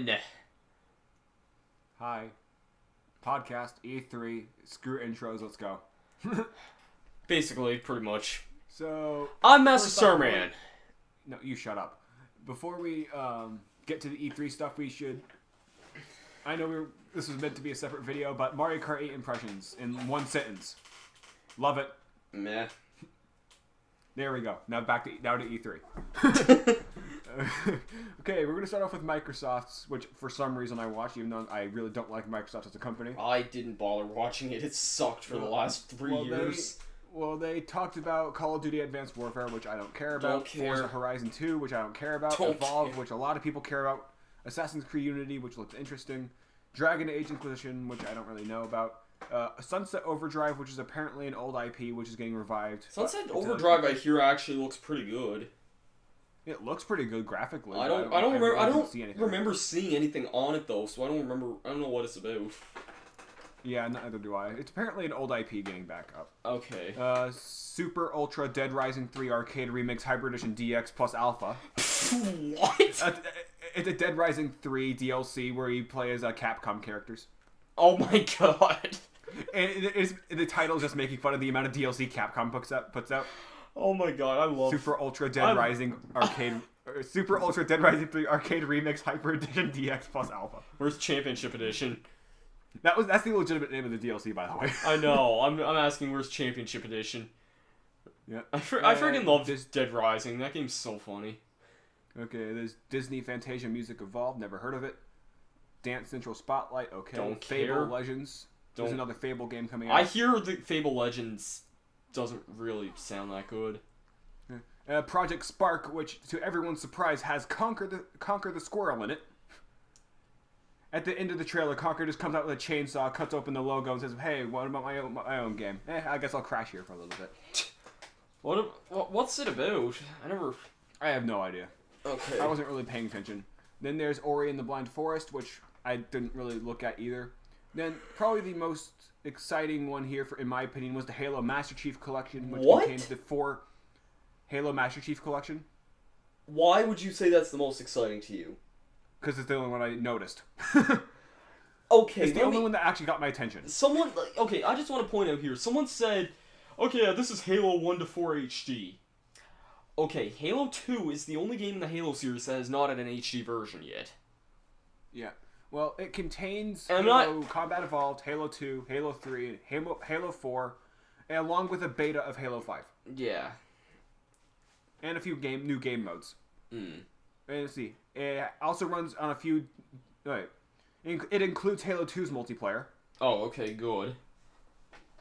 going? Hi. Podcast, E3, screw intros, let's go. Basically, pretty much. So... I'm Master Starman. No, you shut up. Before we get to the E3 stuff, we should... I know this was meant to be a separate video, but Mario Kart 8 impressions in one sentence. Love it. Meh. There we go. Now to E3. Okay, we're going to start off with Microsoft's, which for some reason I watched, even though I really don't like Microsoft as a company. I didn't bother watching it. It sucked for the last 3 years. They talked about Call of Duty Advanced Warfare, which I don't care about. Forza Horizon 2, which I don't care about. Evolve, which a lot of people care about. Assassin's Creed Unity, which looks interesting. Dragon Age Inquisition, which I don't really know about. Sunset Overdrive, which is apparently an old IP, which is getting revived. Sunset Overdrive, I hear, actually looks pretty good. It looks pretty good graphically. I don't remember seeing anything on it though, so I don't know what it's about. Yeah, neither do I. It's apparently an old IP getting back up. Okay. Super Ultra Dead Rising 3 Arcade Remix Hybrid Edition DX plus Alpha. What? It's a Dead Rising 3 DLC where you play as Capcom characters. Oh my god. And the title is just making fun of the amount of DLC Capcom puts out. Oh my god, I love Super Ultra Dead Rising Arcade Super Ultra Dead Rising 3 Arcade Remix Hyper Edition DX plus Alpha. Where's Championship Edition? That's the legitimate name of the DLC, by the way. I know. I'm asking where's Championship Edition. Yeah. I freaking love this Dead Rising. That game's so funny. Okay, there's Disney Fantasia Music Evolved. Never heard of it. Dance Central Spotlight. Okay. Don't Fable care. Legends. There's another Fable game coming out. I hear the Fable Legends doesn't really sound that good. Project Spark, which to everyone's surprise has Conquer the Squirrel in it. At the end of the trailer, Conquer just comes out with a chainsaw, cuts open the logo, and says, "Hey, what about my own game? I guess I'll crash here for a little bit." What's it about? I have no idea. Okay. I wasn't really paying attention. Then there's Ori and the Blind Forest, which I didn't really look at either. Then probably the most exciting one here, in my opinion, was the Halo Master Chief Collection, which contains the 4 Halo Master Chief Collection. Why would you say that's the most exciting to you? Because it's the only one I noticed. Okay, it's the only one that actually got my attention. Okay, I just want to point out here. Someone said, okay, yeah, this is Halo 1 to 4 HD. Okay, Halo 2 is the only game in the Halo series that is not at an HD version yet. Yeah. Well, it contains Halo Combat Evolved, Halo 2, Halo 3, Halo 4, and along with a beta of Halo 5. Yeah. And a few new game modes. And let's see. It also runs on a few... Right. It includes Halo 2's multiplayer. Oh, okay, good.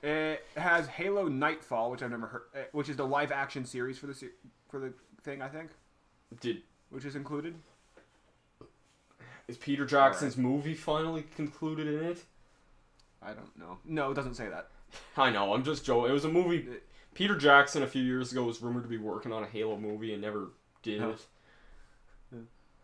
It has Halo Nightfall, which I've never heard... which is the live-action series for the thing, I think. Which is included. Is Peter Jackson's movie finally concluded in it? I don't know. No, it doesn't say that. I know, I'm just joking. It was a movie... Peter Jackson a few years ago was rumored to be working on a Halo movie and never did it.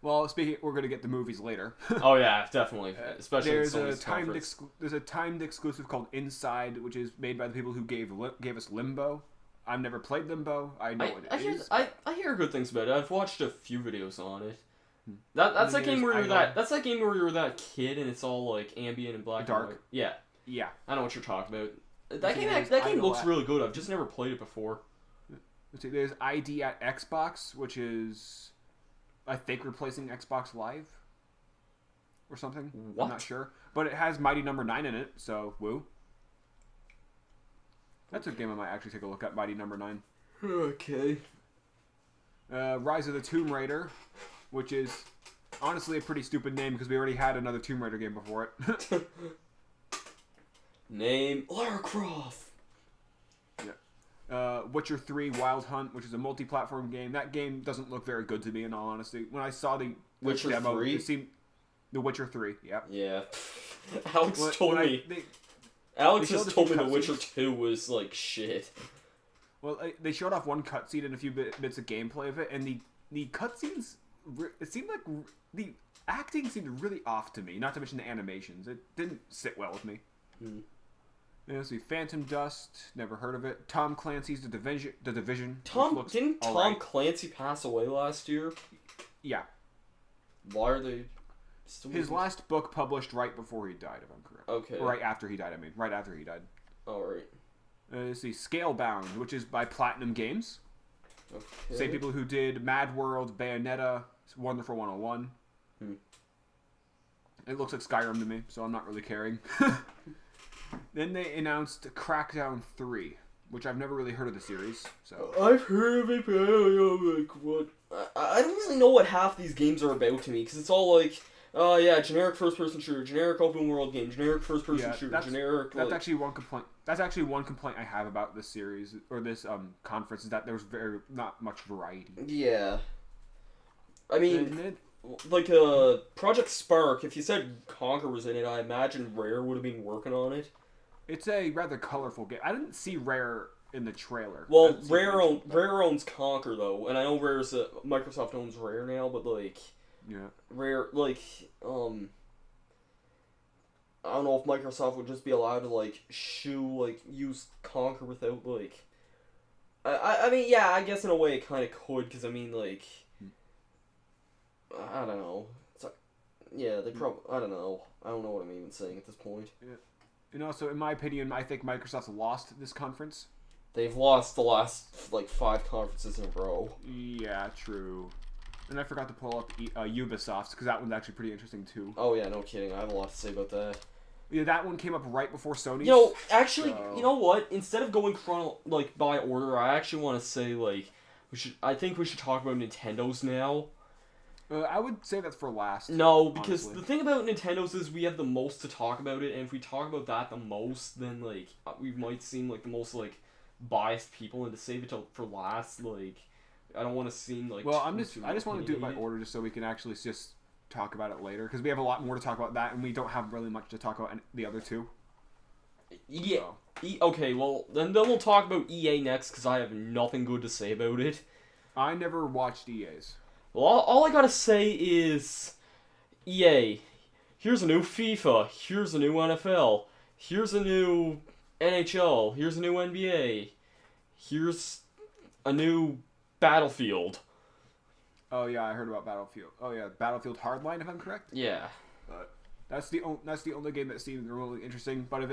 Well, we're going to get the movies later. Oh yeah, definitely. Especially there's a timed exclusive called Inside, which is made by the people who gave us Limbo. I've never played Limbo. I know what it is. I hear good things about it. I've watched a few videos on it. That's that game where you're that kid and it's all like ambient and black dark. And white. Yeah. Yeah. I know what you're talking about. That game looks really good. I've just never played it before. Let's see, there's ID at Xbox, which is, I think, replacing Xbox Live or something. What? I'm not sure. But it has Mighty Number 9 in it, so woo. That's a game I might actually take a look at, Mighty Number 9. Okay. Rise of the Tomb Raider, which is honestly a pretty stupid name because we already had another Tomb Raider game before it. Name Lara Croft. Yeah. Witcher 3 Wild Hunt, which is a multi-platform game. That game doesn't look very good to me, in all honesty. When I saw the Witcher demo, 3? it seemed The Witcher 3. Yeah. Yeah. Alex told me. Alex has told me The Witcher 2 was like shit. Well, they showed off one cutscene and a few bits of gameplay of it, and the cutscenes, it seemed like the acting seemed really off to me. Not to mention the animations; it didn't sit well with me. Let's see, Phantom Dust, never heard of it. Tom Clancy's The Division. Didn't Tom Clancy pass away last year? Yeah. Why are they His last book published right before he died, if I'm correct. Okay. Or right after he died, I mean. Right after he died. Alright. Let's see. Scalebound, which is by Platinum Games. Okay. Same people who did Mad World, Bayonetta, Wonderful 101. It looks like Skyrim to me, so I'm not really caring. Then they announced Crackdown 3, which I've never really heard of the series. So I've heard of it, but I don't know, like, what... I don't really know what half these games are about to me, because it's all like, oh yeah, generic first-person shooter, generic open-world game, generic first-person shooter, generic... That's actually one complaint. That's actually one complaint I have about this series, or this conference, is that there's not much variety. Yeah. I mean, like, Project Spark, if you said Conker was in it, I imagine Rare would have been working on it. It's a rather colorful game. I didn't see Rare in the trailer. Well, Rare owns Conker, though, and I know Microsoft owns Rare now, but, like... Yeah. Rare, like, I don't know if Microsoft would just be allowed to, like, use Conker without, like... I mean, yeah, I guess in a way it kind of could, because, I mean, like... I don't know. It's like, yeah, they probably... I don't know. I don't know what I'm even saying at this point. Yeah. And also, in my opinion, I think Microsoft lost this conference. They've lost the last, like, 5 conferences in a row. Yeah, true. And I forgot to pull up Ubisoft's, because that one's actually pretty interesting, too. Oh, yeah, no kidding. I have a lot to say about that. Yeah, that one came up right before Sony's. You know, actually, you know what? Instead of going by order, I actually want to say, like, I think we should talk about Nintendo's now. I would say that's for last. No, because honestly. the thing about Nintendo's is we have the most to talk about it, and if we talk about that the most, then, like, we might seem like the most, like, biased people, and to save it for last, like, I don't want to seem like... Well, I just want to do it by order just so we can actually just talk about it later, because we have a lot more to talk about that, and we don't have really much to talk about the other two. Yeah. So. Okay, well, then we'll talk about EA next, because I have nothing good to say about it. I never watched EA's. Well, all I gotta say is, EA, here's a new FIFA, here's a new NFL, here's a new NHL, here's a new NBA, here's a new Battlefield. Oh yeah, I heard about Battlefield. Oh yeah, Battlefield Hardline, if I'm correct. Yeah. That's the only game that seemed really interesting. But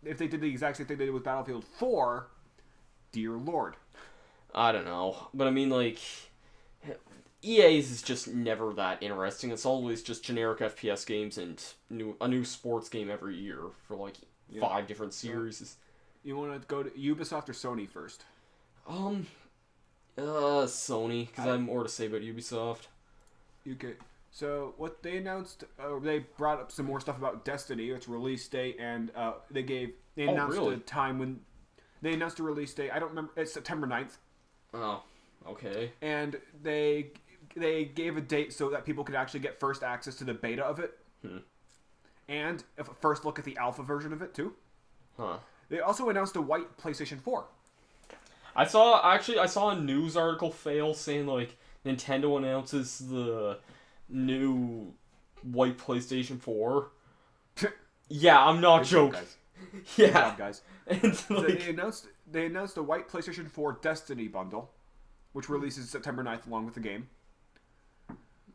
if they did the exact same thing they did with Battlefield 4, dear lord. I don't know, but I mean, like, EA's is just never that interesting. It's always just generic FPS games and a new sports game every year for, like, 5 different series. You want to go to Ubisoft or Sony first? Sony, because I have more to say about Ubisoft. Okay. So, what they announced, they brought up some more stuff about Destiny, its release date, and they announced a time when... They announced a release date, I don't remember, it's September 9th. Oh, okay. And they gave a date so that people could actually get first access to the beta of it. And a first look at the alpha version of it, too. Huh. They also announced a white PlayStation 4. I saw a news article fail saying, like, Nintendo announces the new white PlayStation 4. Yeah, I'm not joking. Good job, guys. And, so they announced a white PlayStation 4 Destiny bundle, which releases September 9th along with the game.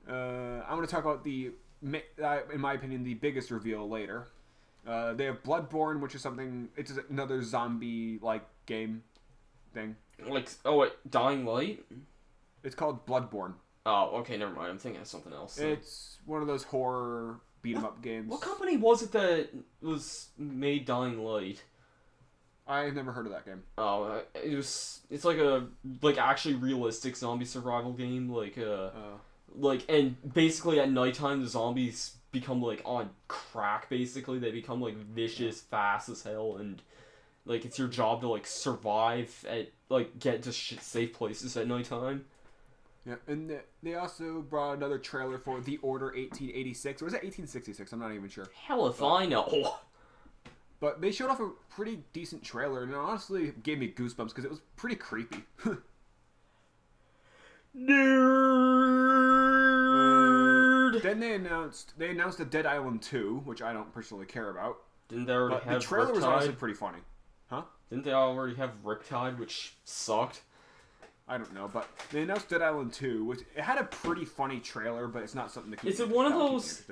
I'm going to talk about in my opinion, the biggest reveal later. They have Bloodborne, which is it's another zombie-like game thing. Like, Dying Light? It's called Bloodborne. Oh, okay, never mind. I'm thinking of something else. So. It's one of those horror beat-em-up games. What company was it that made Dying Light? I've never heard of that game. Oh, it's like a actually realistic zombie survival game, and basically at nighttime the zombies become like on crack. Basically, they become like vicious, fast as hell, and like it's your job to like survive at get to safe places at nighttime. Yeah, and they also brought another trailer for The Order 1886, or was it 1866? I'm not even sure. Hell if I know. But they showed off a pretty decent trailer, and it honestly gave me goosebumps because it was pretty creepy. Nerd. Then they announced the Dead Island 2, which I don't personally care about. Didn't they already have the trailer Riptide? was honestly pretty funny. Huh? Didn't they already have Riptide, which sucked? I don't know, but they announced Dead Island 2, which it had a pretty funny trailer, but it's not something to keep. Is it one of those?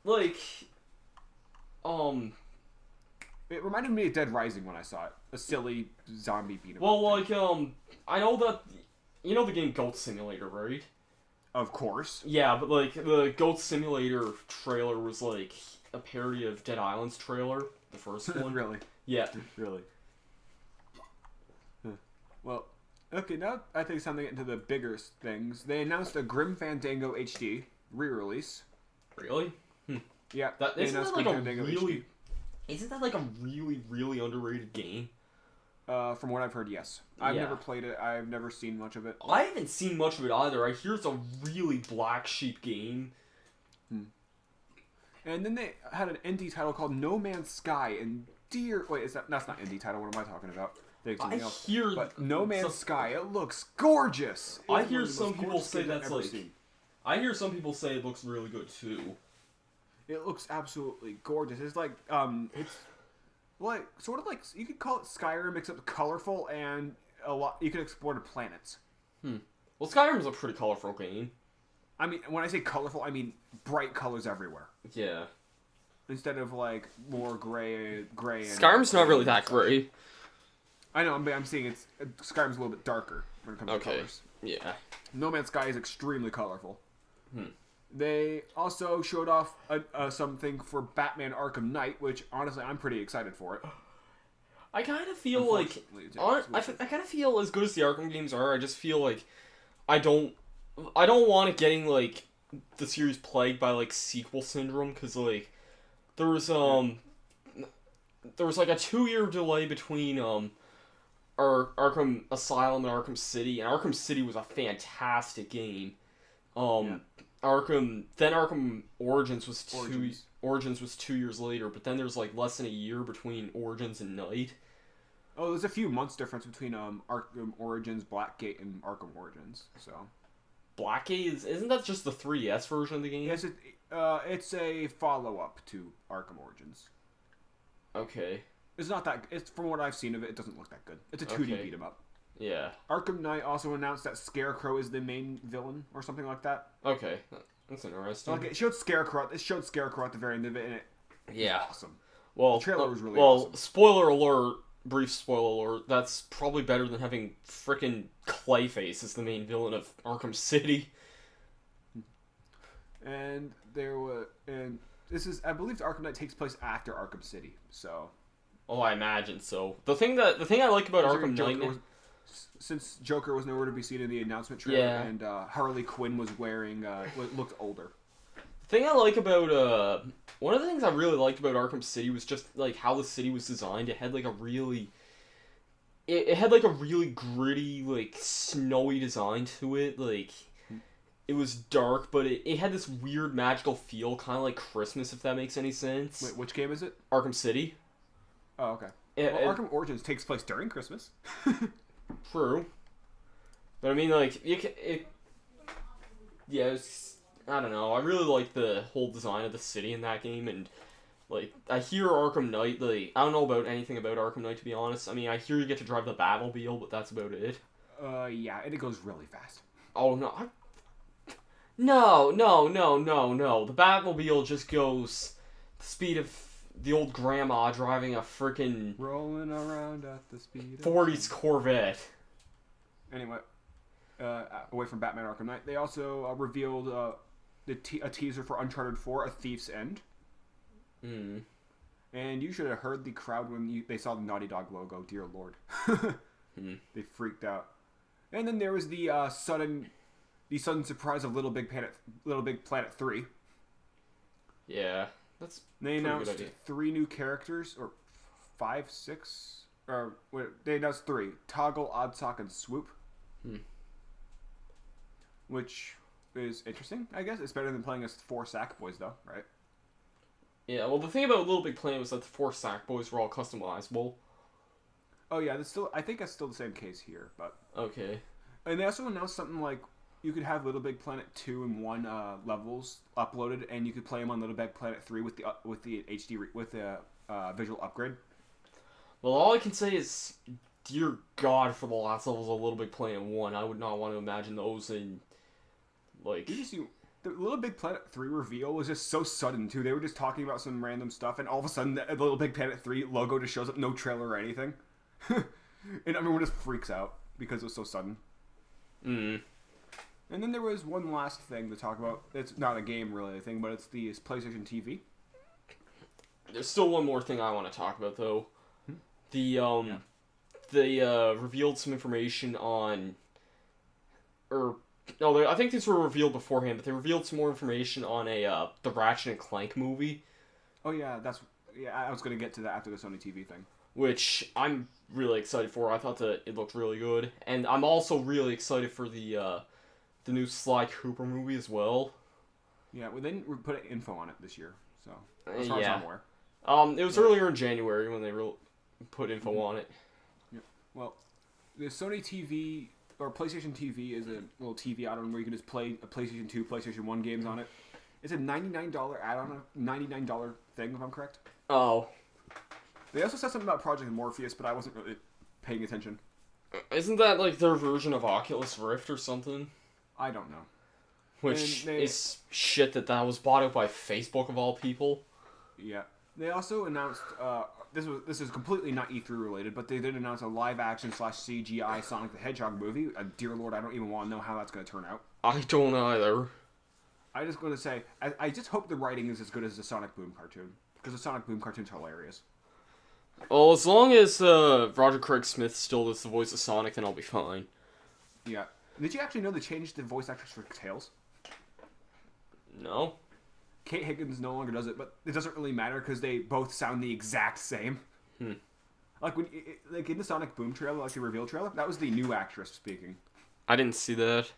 like, It reminded me of Dead Rising when I saw it. A silly zombie beat 'em well, up like, I know that, you know the game Goat Simulator, right? Of course. Yeah, but, like, the Goat Simulator trailer was, like, a parody of Dead Island's trailer, the first one. Really? Yeah. Really? Well, okay, now I think something into the bigger things. They announced a Grim Fandango HD re-release. Really? Yeah, Isn't that like HD. Isn't that like a really, really underrated game? From what I've heard, yes. I've Yeah. never played it. I've never seen much of it. I haven't seen much of it either. I hear it's a really black sheep game. And then they had an indie title called No Man's Sky. And wait, that's not indie title. What am I talking about? I hear, but No Man's Sky. It looks gorgeous. I hear some people say that's like. I hear some people say it looks really good too. It looks absolutely gorgeous. It's like it's like sort of like you could call it Skyrim, except colorful and a lot. You could explore the planets. Well, Skyrim's a pretty colorful game. I mean, when I say colorful, I mean bright colors everywhere. Yeah. Instead of like more gray. And Skyrim's not really that gray. I know. I'm seeing Skyrim's a little bit darker when it comes to colors. Yeah. No Man's Sky is extremely colorful. They also showed off something for Batman Arkham Knight, which honestly I'm pretty excited for it. I kind of feel like I kind of feel as good as the Arkham games are. I just feel like I don't want it getting like the series plagued by like sequel syndrome, because like there was like a 2-year delay between Arkham Asylum and Arkham City, and Arkham City was a fantastic game. Arkham Origins was 2 years later, but then there's like less than a year between Origins and Knight. Oh, there's a few months difference between Arkham Origins, Blackgate, and Arkham Origins. So Blackgate isn't that just the 3DS version of the game? yes, it's a follow up to Arkham Origins. Okay. It's not that. It's from what I've seen of it. It doesn't look that good. It's a 2D beat 'em up. Yeah. Arkham Knight also announced that Scarecrow is the main villain or something like that. Okay, that's interesting. Like it showed Scarecrow. It showed Scarecrow at the very end of it, and it was awesome. Well, the trailer was really awesome. Spoiler alert. Brief spoiler alert. That's probably better than having frickin' Clayface as the main villain of Arkham City. And this is, I believe, Arkham Knight takes place after Arkham City. So. Oh, I imagine so. The thing I like about Arkham Knight, since Joker was nowhere to be seen in the announcement trailer, and Harley Quinn was wearing looked older. The thing I like about one of the things I really liked about Arkham City was just like how the city was designed. It had like a really gritty, like snowy design to it. Like it was dark, but it had this weird magical feel, kind of like Christmas, if that makes any sense. Wait, which game is it? Arkham City. Oh, okay. Arkham Origins takes place during Christmas. True. But I mean, like, I don't know. I really like the whole design of the city in that game, and, like, I hear Arkham Knight, like, I don't know about anything about Arkham Knight, to be honest. I mean, I hear you get to drive the Batmobile, but that's about it. Yeah, and it goes really fast. Oh, no. No. The Batmobile just goes the speed of the old grandma driving a frickin' rolling around at the speed of 40s Corvette. Anyway, away from Batman Arkham Knight, they also revealed a teaser for Uncharted 4: A Thief's End. And you should have heard the crowd when they saw the Naughty Dog logo. Dear Lord, they freaked out. And then there was the sudden surprise of Little Big Planet 3. Yeah. They announced 3 new characters, or 5, 6, or they announced 3: Toggle, Oddsock, and Swoop. Which is interesting, I guess. It's better than playing as 4 Sackboys, though, right? Yeah. Well, the thing about Little Big Planet was that the 4 Sackboys were all customizable. Oh yeah, I think that's still the same case here, but okay. And they also announced something like you could have Little Big Planet 2 and 1 levels uploaded, and you could play them on Little Big Planet 3 with the HD with the visual upgrade. Well, all I can say is, dear God, for the last levels of Little Big Planet 1, I would not want to imagine those in, like... Did you see... The Little Big Planet 3 reveal was just so sudden, too. They were just talking about some random stuff, and all of a sudden, the Little Big Planet 3 logo just shows up, no trailer or anything. And everyone just freaks out because it was so sudden. Mm. And then there was one last thing to talk about. It's not a game-related thing, but it's the PlayStation TV. There's still one more thing I want to talk about, though. They revealed some information on... I think these were revealed beforehand, but they revealed some more information on the Ratchet and Clank movie. Oh yeah, I was going to get to that after the Sony TV thing. Which I'm really excited for. I thought that it looked really good, and I'm also really excited for the new Sly Cooper movie as well. Yeah, well, they didn't put info on it this year, so as far as I'm aware. It was earlier in January when they put info on it. Yeah. Well, the Sony TV or PlayStation TV is a little TV add-on where you can just play a PlayStation 2, PlayStation 1 games on it. It's a $99 add-on, a $99 thing, if I'm correct. Oh. They also said something about Project Morpheus, but I wasn't really paying attention. Isn't that like their version of Oculus Rift or something? I don't know. Which is shit that was bought out by Facebook of all people. Yeah. They also announced, this is completely not E3 related, but they did announce a live-action / CGI Sonic the Hedgehog movie. Dear Lord, I don't even want to know how that's going to turn out. I don't either. I just going to say, I just hope the writing is as good as the Sonic Boom cartoon, because the Sonic Boom cartoon's hilarious. Well, as long as Roger Craig Smith still does the voice of Sonic, then I'll be fine. Yeah. Did you actually know they changed the voice actors for Tails? No. Kate Higgins no longer does it, but it doesn't really matter because they both sound the exact same. Like like in the Sonic Boom trailer, like the reveal trailer, that was the new actress speaking. I didn't see that.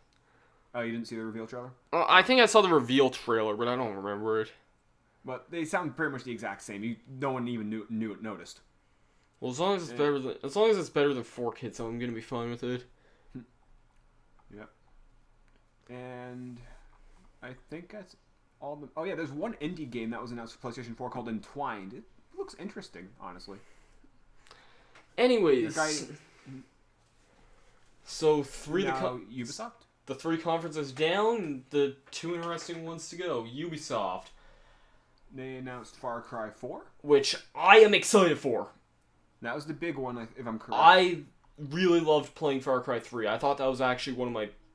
Oh, you didn't see the reveal trailer? I think I saw the reveal trailer, but I don't remember it. But they sound pretty much the exact same. No one even noticed. Well, as long as it's better than 4Kids, I'm gonna be fine with it. Yep. And I think that's all the... Oh yeah, there's one indie game that was announced for PlayStation 4 called Entwined. It looks interesting, honestly. Anyways, so Ubisoft? The 3 conferences down, the 2 interesting ones to go. Ubisoft. They announced Far Cry 4. Which I am excited for. That was the big one, if I'm correct. I really loved playing Far Cry 3. I thought that was actually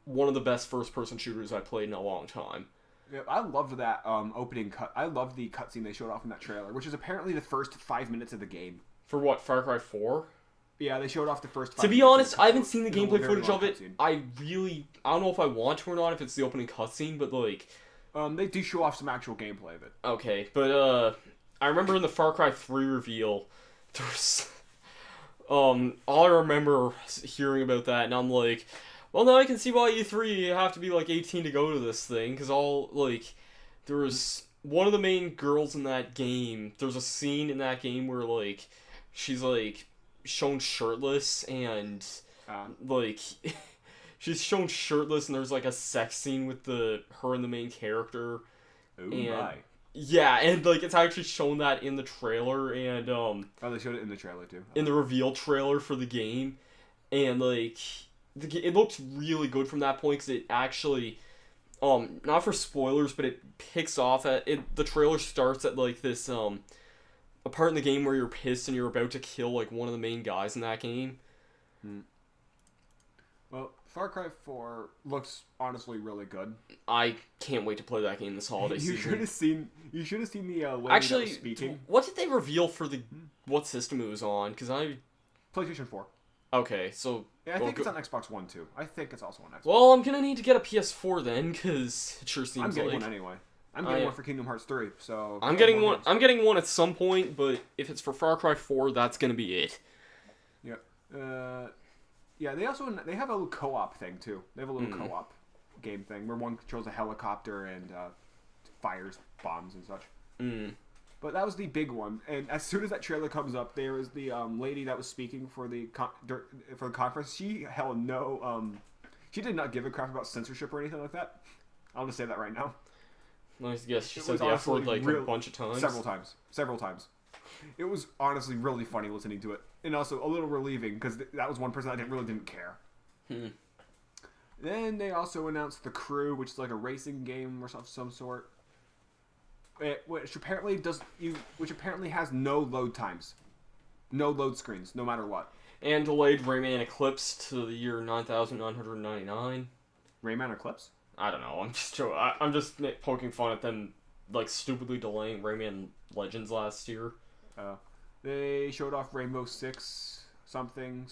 one of the best first-person shooters I played in a long time. Yeah, I loved that opening cut. I loved the cutscene they showed off in that trailer, which is apparently the first 5 minutes of the game. For what, Far Cry 4? Yeah, they showed off the first 5 minutes. To be honest, I haven't seen the gameplay footage of it. Cutscene. I don't know if I want to or not, if it's the opening cutscene, but like... they do show off some actual gameplay of it. Okay, but I remember in the Far Cry 3 reveal, there was... all I remember hearing about that, and I'm like... Well, now I can see why E3 you have to be like 18 to go to this thing, because there was one of the main girls in that game. There's a scene in that game where like she's like shown shirtless and like she's shown shirtless, and there's like a sex scene with her and the main character. Ooh, and right. Yeah, and like it's actually shown that in the trailer, and they showed it in the trailer too. In the reveal trailer for the game, and like. It looked really good from that point, because it actually, not for spoilers, but it picks off at it. The trailer starts at like this a part in the game where you're pissed and you're about to kill like one of the main guys in that game. Well, Far Cry 4 looks honestly really good. I can't wait to play that game this holiday season. You should have seen the lady actually that was speaking. What did they reveal for what system it was on? Because PlayStation 4. Okay, so... Yeah, I think it's on Xbox One, too. I think it's also on Xbox. Well, I'm gonna need to get a PS4 then, because it sure seems like... I'm getting one anyway. I'm getting one for Kingdom Hearts 3, so... I'm getting one at some point, but if it's for Far Cry 4, that's gonna be it. Yeah. Yeah, they have a little co-op thing, too. They have a little co-op game thing, where one controls a helicopter and fires bombs and such. But that was the big one, and as soon as that trailer comes up, there was the lady that was speaking for the conference. She held she did not give a crap about censorship or anything like that. I'll just say that right now. Nice guess. She said the F word like a bunch of times. Several times. It was honestly really funny listening to it, and also a little relieving because that was one person I really didn't care. Then they also announced The Crew, which is like a racing game or some sort. Which apparently has no load times. No load screens, no matter what. And delayed Rayman Eclipse to the year 9999. Rayman Eclipse? I don't know. I'm just poking fun at them, like, stupidly delaying Rayman Legends last year. They showed off Rainbow Six something.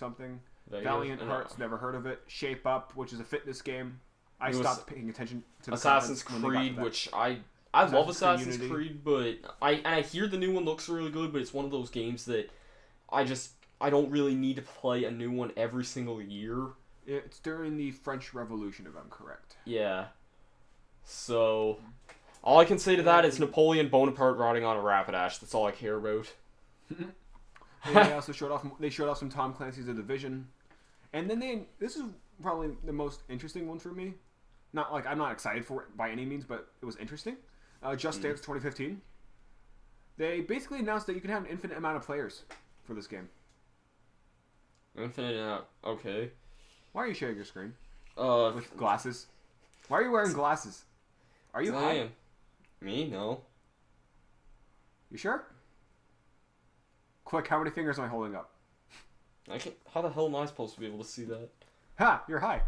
Valiant Hearts, never heard of it. Shape Up, which is a fitness game. I stopped paying attention to the Assassin's Creed, which I love Assassin's Creed, but I hear the new one looks really good, but it's one of those games that I don't really need to play a new one every single year. It's during the French Revolution, if I'm correct. Yeah. So, all I can say to that is Napoleon Bonaparte riding on a Rapidash. That's all I care about. They also showed off some Tom Clancy's The Division. And then this is probably the most interesting one for me. Not like I'm not excited for it by any means, but it was interesting. Just Dance 2015. They basically announced that you can have an infinite amount of players for this game. Infinite, okay. Why are you sharing your screen? With glasses. Why are you wearing glasses? Are you high? Me? No. You sure? Quick, how many fingers am I holding up? How the hell am I supposed to be able to see that? Ha! You're high.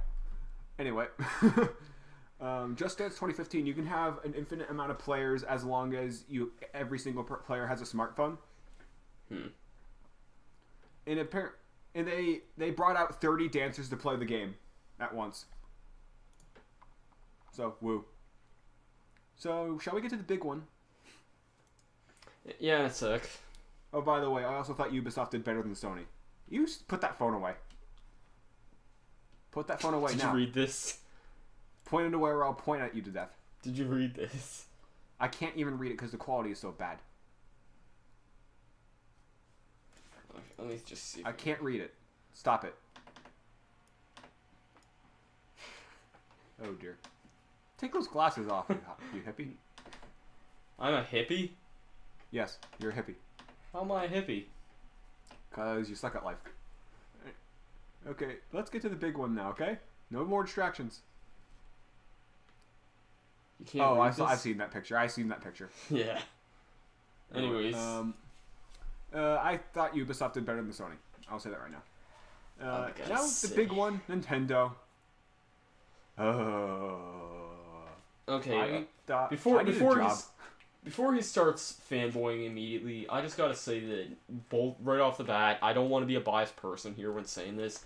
Anyway. Just Dance 2015, you can have an infinite amount of players as long as every single player has a smartphone. And they brought out 30 dancers to play the game at once. So, woo. So, shall we get to the big one? Yeah, in a sec. Oh, by the way, I also thought Ubisoft did better than Sony. You put that phone away. Put that phone away now. Did you read this? Point it away or I'll point at you to death. Did you read this? I can't even read it because the quality is so bad. Okay, let me just see. I can't read it. Stop it. Oh dear. Take those glasses off, you hippie. I'm a hippie? Yes, you're a hippie. How am I a hippie? Because you suck at life. Okay, let's get to the big one now, okay? No more distractions. You can't I've seen that picture. Yeah. Anyways. I thought Ubisoft did better than Sony. I'll say that right now. Now the big one, Nintendo. Okay. Before he starts fanboying immediately, I just gotta say that right off the bat, I don't want to be a biased person here when saying this.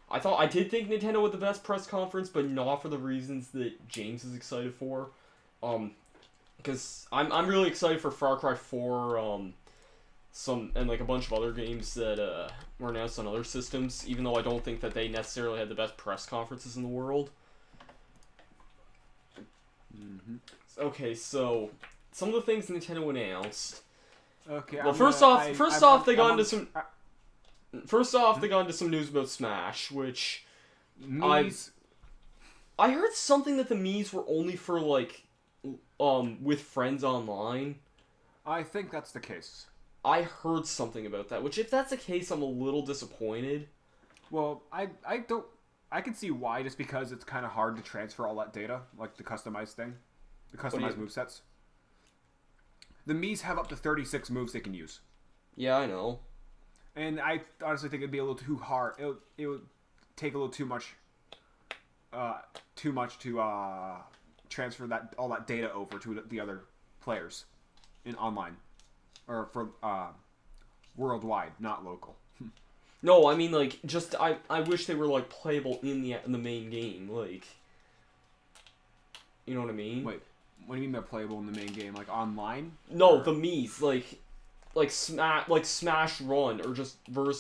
I did think Nintendo had the best press conference, but not for the reasons that James is excited for. Because I'm really excited for Far Cry 4, and like a bunch of other games that were announced on other systems, even though I don't think that they necessarily had the best press conferences in the world. Okay, so some of the things Nintendo announced. Okay. Well, first off, they got into some news about Smash, which Mii's. I heard something that the Mii's were only for like with friends online. I think that's the case. I heard something about that, which if that's the case, I'm a little disappointed. Well, I can see why, just because it's kind of hard to transfer all that data, like the customized thing. The customized movesets. The Mii's have up to 36 moves they can use. Yeah, I know. And I honestly think it'd be a little too hard. It would take a little too much to transfer all that data over to the other players in online, or for worldwide, not local. No, I mean like just I wish they were like playable in the main game, like. You know what I mean? Wait, what do you mean by playable in the main game? Like online? No, the Mii's like Smash Run, or just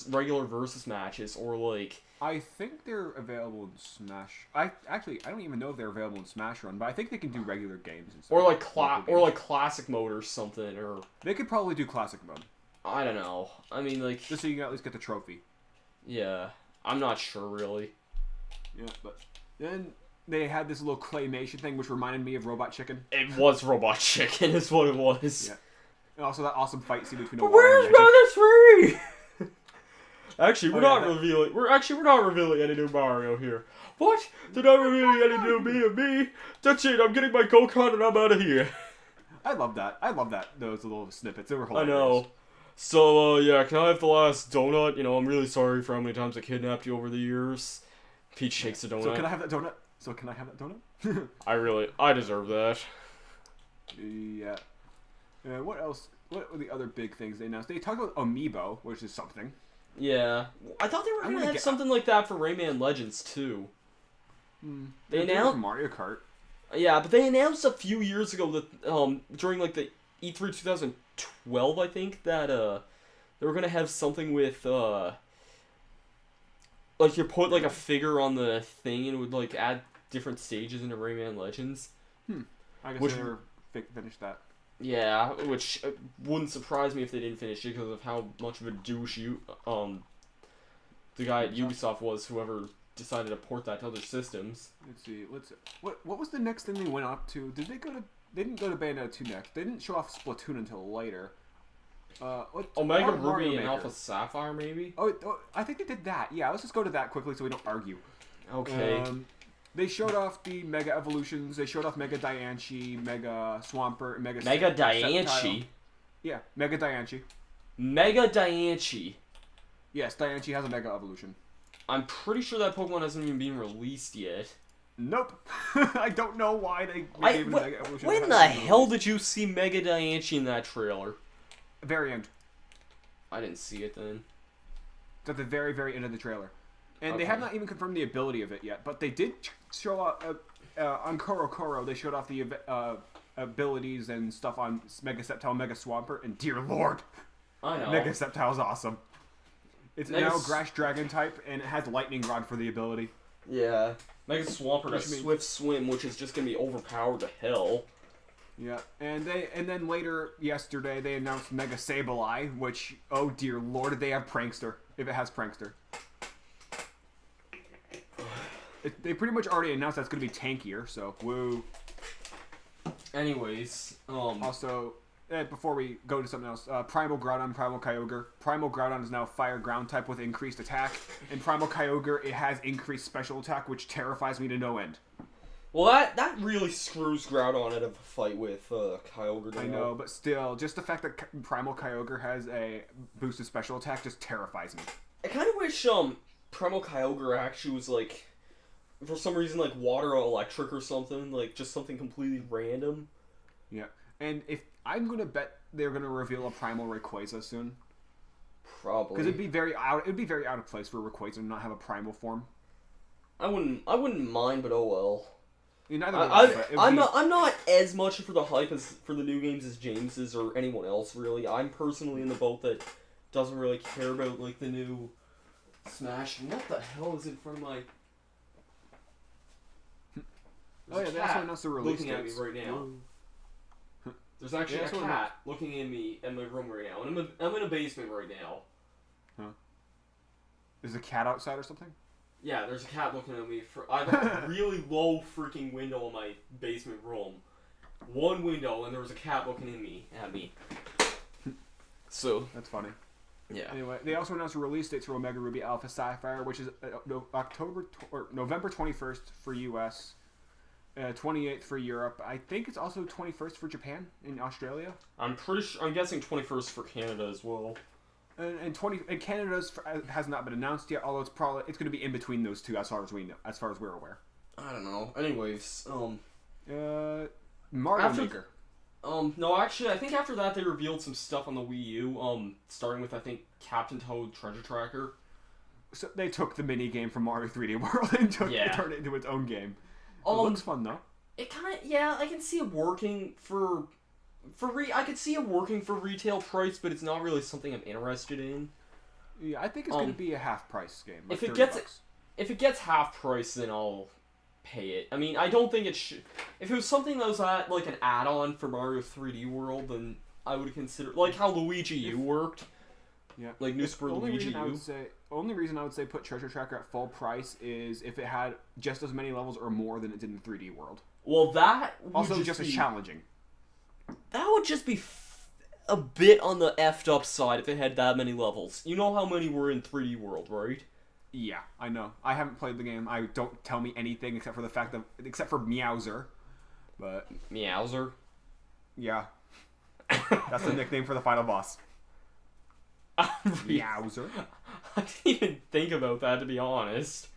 regular versus matches, or like. I think they're available in Smash. I don't even know if they're available in Smash Run, but I think they can do regular games and stuff. Or like classic mode or something, or. They could probably do classic mode. I don't know. I mean, like. Just so you can at least get the trophy. Yeah, I'm not sure really. Yeah, but then they had this little claymation thing, which reminded me of Robot Chicken. It was Robot Chicken, is what it was. Yeah. And also that awesome fight scene between. But where's Mother 3? Actually, we're not revealing. We're not revealing any new Mario here. What? They're not revealing any new me. That's it. I'm getting my go-kart and I'm out of here. I love that. Those little snippets. They were hilarious. I know. So, yeah, can I have the last donut? You know, I'm really sorry for how many times I kidnapped you over the years. Peach takes a donut. So can I have that donut? I deserve that. Yeah. What else? What were the other big things they announced? They talked about Amiibo, which is something. Yeah. I thought they were going to have something like that for Rayman Legends, too. They announced Mario Kart. Yeah, but they announced a few years ago that during like the E3 2012, I think, that they were gonna have something with like you put like a figure on the thing and it would like add different stages into Rayman Legends. I guess they never finished that. Yeah, which wouldn't surprise me if they didn't finish it because of how much of a douche the guy at Ubisoft was, whoever decided to port that to other systems. Let's see. What was the next thing they went up to? They didn't go to Bayonetta 2 next. They didn't show off Splatoon until later. Omega Ruby and Alpha Sapphire, maybe? Oh, I think they did that. Yeah, let's just go to that quickly so we don't argue. Okay. They showed off the Mega Evolutions. They showed off Mega Diancie, Mega Swampert, and Mega Diancie? Yeah, Mega Diancie. Mega Diancie. Yes, Diancie has a Mega Evolution. I'm pretty sure that Pokemon hasn't even been released yet. Nope. I don't know why they gave him Mega Evolution. When the hell did you see Mega Diancie in that trailer? Very end. I didn't see it then. It's at the very, very end of the trailer. And they have not even confirmed the ability of it yet, but they did show off on Koro, they showed off the abilities and stuff on Mega Sceptile, Mega Swampert, and dear lord, I know. Mega Sceptile is awesome. It's now Grass Dragon type, and it has Lightning Rod for the ability. Yeah. Mega Swampert has Swift Swim, which is just going to be overpowered to hell. Yeah, and then later yesterday they announced Mega Sableye, which, oh dear lord, did they have Prankster, if it has Prankster. They pretty much already announced that's going to be tankier, so woo. Anyways, also, before we go to something else, Primal Groudon, Primal Kyogre. Primal Groudon is now Fire Ground type with increased attack, and Primal Kyogre, it has increased special attack, which terrifies me to no end. Well, that really screws Groudon out of a fight with Kyogre. I know, but still, just the fact that Primal Kyogre has a boosted special attack just terrifies me. I kind of wish Primal Kyogre actually was like, for some reason, like water or electric or something, like just something completely random. Yeah, and if I'm gonna bet they're gonna reveal a Primal Rayquaza soon. Probably, because it'd be very out of place for Rayquaza to not have a Primal form. I wouldn't mind, but oh well. I'm not as much for the hype as for the new games as James is or anyone else really. I'm personally in the boat that doesn't really care about like the new Smash. And what the hell is in front of my? Oh yeah, that's when the release looking at me right now. There's actually a cat looking at me in my room right now, and I'm in a basement right now. Huh? Is a cat outside or something? Yeah, there's a cat looking at me. I have a really low freaking window in my basement room. One window, and there was a cat looking at me. So that's funny. Yeah. Anyway, they also announced a release date for Omega Ruby Alpha Sapphire, which is November 21st for US, 28th for Europe. I think it's also 21st for Japan and Australia. I'm guessing 21st for Canada as well. And Canada's has not been announced yet, although it's going to be in between those two as far as we know, as far as we're aware. I don't know. Anyways, Mario Maker. No, actually, I think after that they revealed some stuff on the Wii U. Starting with I think Captain Toad Treasure Tracker. So they took the mini game from Mario 3D World and turned it into its own game. It looks fun though. It kind of I can see it working I could see it working for retail price, but it's not really something I'm interested in. Yeah, I think it's going to be a half price game. Like if it gets half price, then I'll pay it. I mean, I don't think it should. If it was something that was like an add-on for Mario 3D World, then I would consider like how Luigi U worked. Yeah, like New Super Luigi U. Only reason I would say put Treasure Tracker at full price is if it had just as many levels or more than it did in 3D World. Well, that would also just as challenging. That would just be a bit on the effed up side if it had that many levels. You know how many were in 3D World, right? Yeah, I know. I haven't played the game. Don't tell me anything except for the fact that except for Meowser. But Meowser? Yeah. That's the nickname for the final boss. Meowser. I didn't even think about that, to be honest.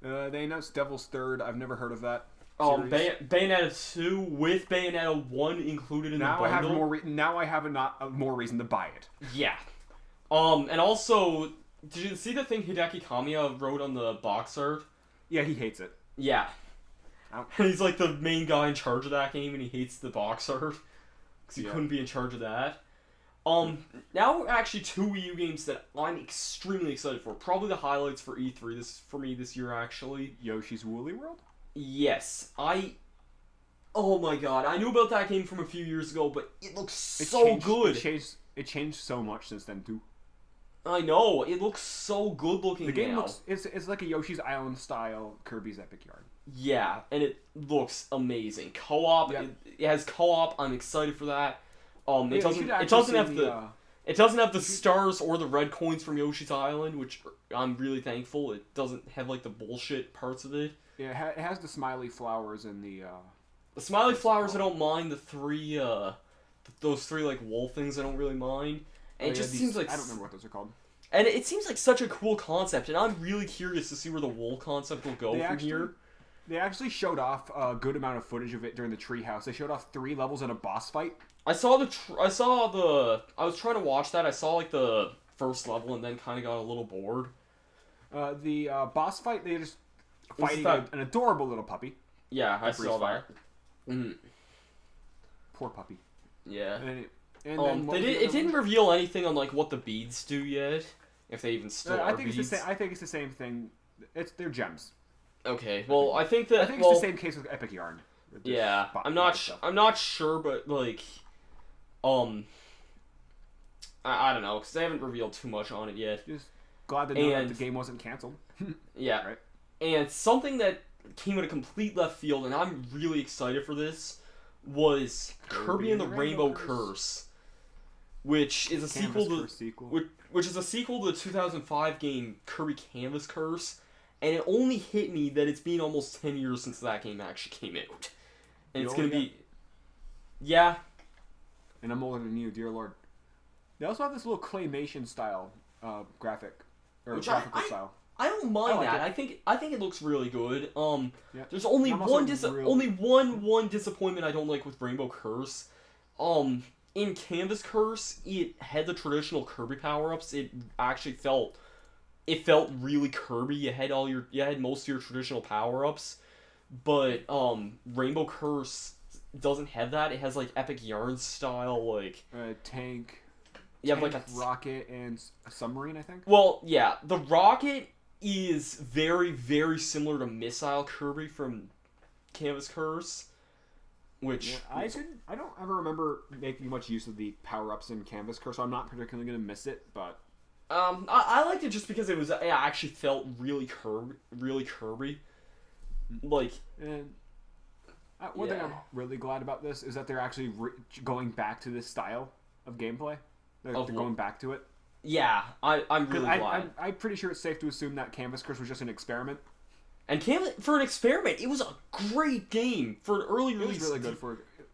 They announced Devil's Third. I've never heard of that. Bayonetta 2 with Bayonetta 1 included in the bundle. Now I have more reason to buy it. Yeah. And also, did you see the thing Hideki Kamiya wrote on the box art? Yeah, he hates it. Yeah. And he's like the main guy in charge of that game, and he hates the box art. Because he couldn't be in charge of that. Now actually 2 Wii U games that I'm extremely excited for. Probably the highlights for E3 for me this year, actually. Yoshi's Woolly World? Yes. Oh my god, I knew about that game from a few years ago, but it looks so good. It changed so much since then, too. I know, it looks so good looking now. The game looks, it's like a Yoshi's Island style Kirby's Epic Yarn. Yeah, and it looks amazing. Co-op, it has co-op, I'm excited for that. It doesn't have the stars or the red coins from Yoshi's Island, which I'm really thankful. It doesn't have like the bullshit parts of it. Yeah, it has the smiley flowers and the smiley flowers I don't mind. The three those three like wool things I don't really mind. And it just seems like I don't remember what those are called. And it seems like such a cool concept, and I'm really curious to see where the wool concept will go from here. They actually showed off a good amount of footage of it during the treehouse. They showed off 3 levels and a boss fight. I was trying to watch that. I saw like the first level and then kind of got a little bored. The boss fight, they just fighting an adorable little puppy. Yeah, I saw that. Mm-hmm. Poor puppy. Yeah. And then it didn't reveal anything on like what the beads do yet, if they even still are beads. I think it's the same thing. They're gems. Okay, well, I think it's the same case with Epic Yarn. Yeah, I'm not sure, but like, I don't know, because they haven't revealed too much on it yet. Just glad to know that the game wasn't canceled. Yeah, right. And something that came out of complete left field, and I'm really excited for this, was Kirby and the Rainbow Curse, which is a sequel to the 2005 game Kirby Canvas Curse. And it only hit me that it's been almost 10 years since that game actually came out. And it's going to be... Yeah. And I'm older than you, dear lord. They also have this little claymation style graphic. Or graphical style. I don't mind that. I think it looks really good. There's only one disappointment I don't like with Rainbow Curse. In Canvas Curse, it had the traditional Kirby power-ups. It actually felt really Kirby. You had most of your traditional power-ups, but Rainbow Curse doesn't have that. It has like Epic Yarn style, like tank. You have like a rocket and a submarine, I think. Well, yeah, the rocket is very, very similar to Missile Kirby from Canvas Curse, which I don't ever remember making much use of the power-ups in Canvas Curse, so I'm not particularly gonna miss it, but. I liked it just because it actually felt really Kirby. Like, and one thing I'm really glad about this is that they're actually going back to this style of gameplay. They're going back to it. Yeah, I'm really glad. I'm pretty sure it's safe to assume that Canvas Curse was just an experiment. And for an experiment, it was a great game for an early release. It was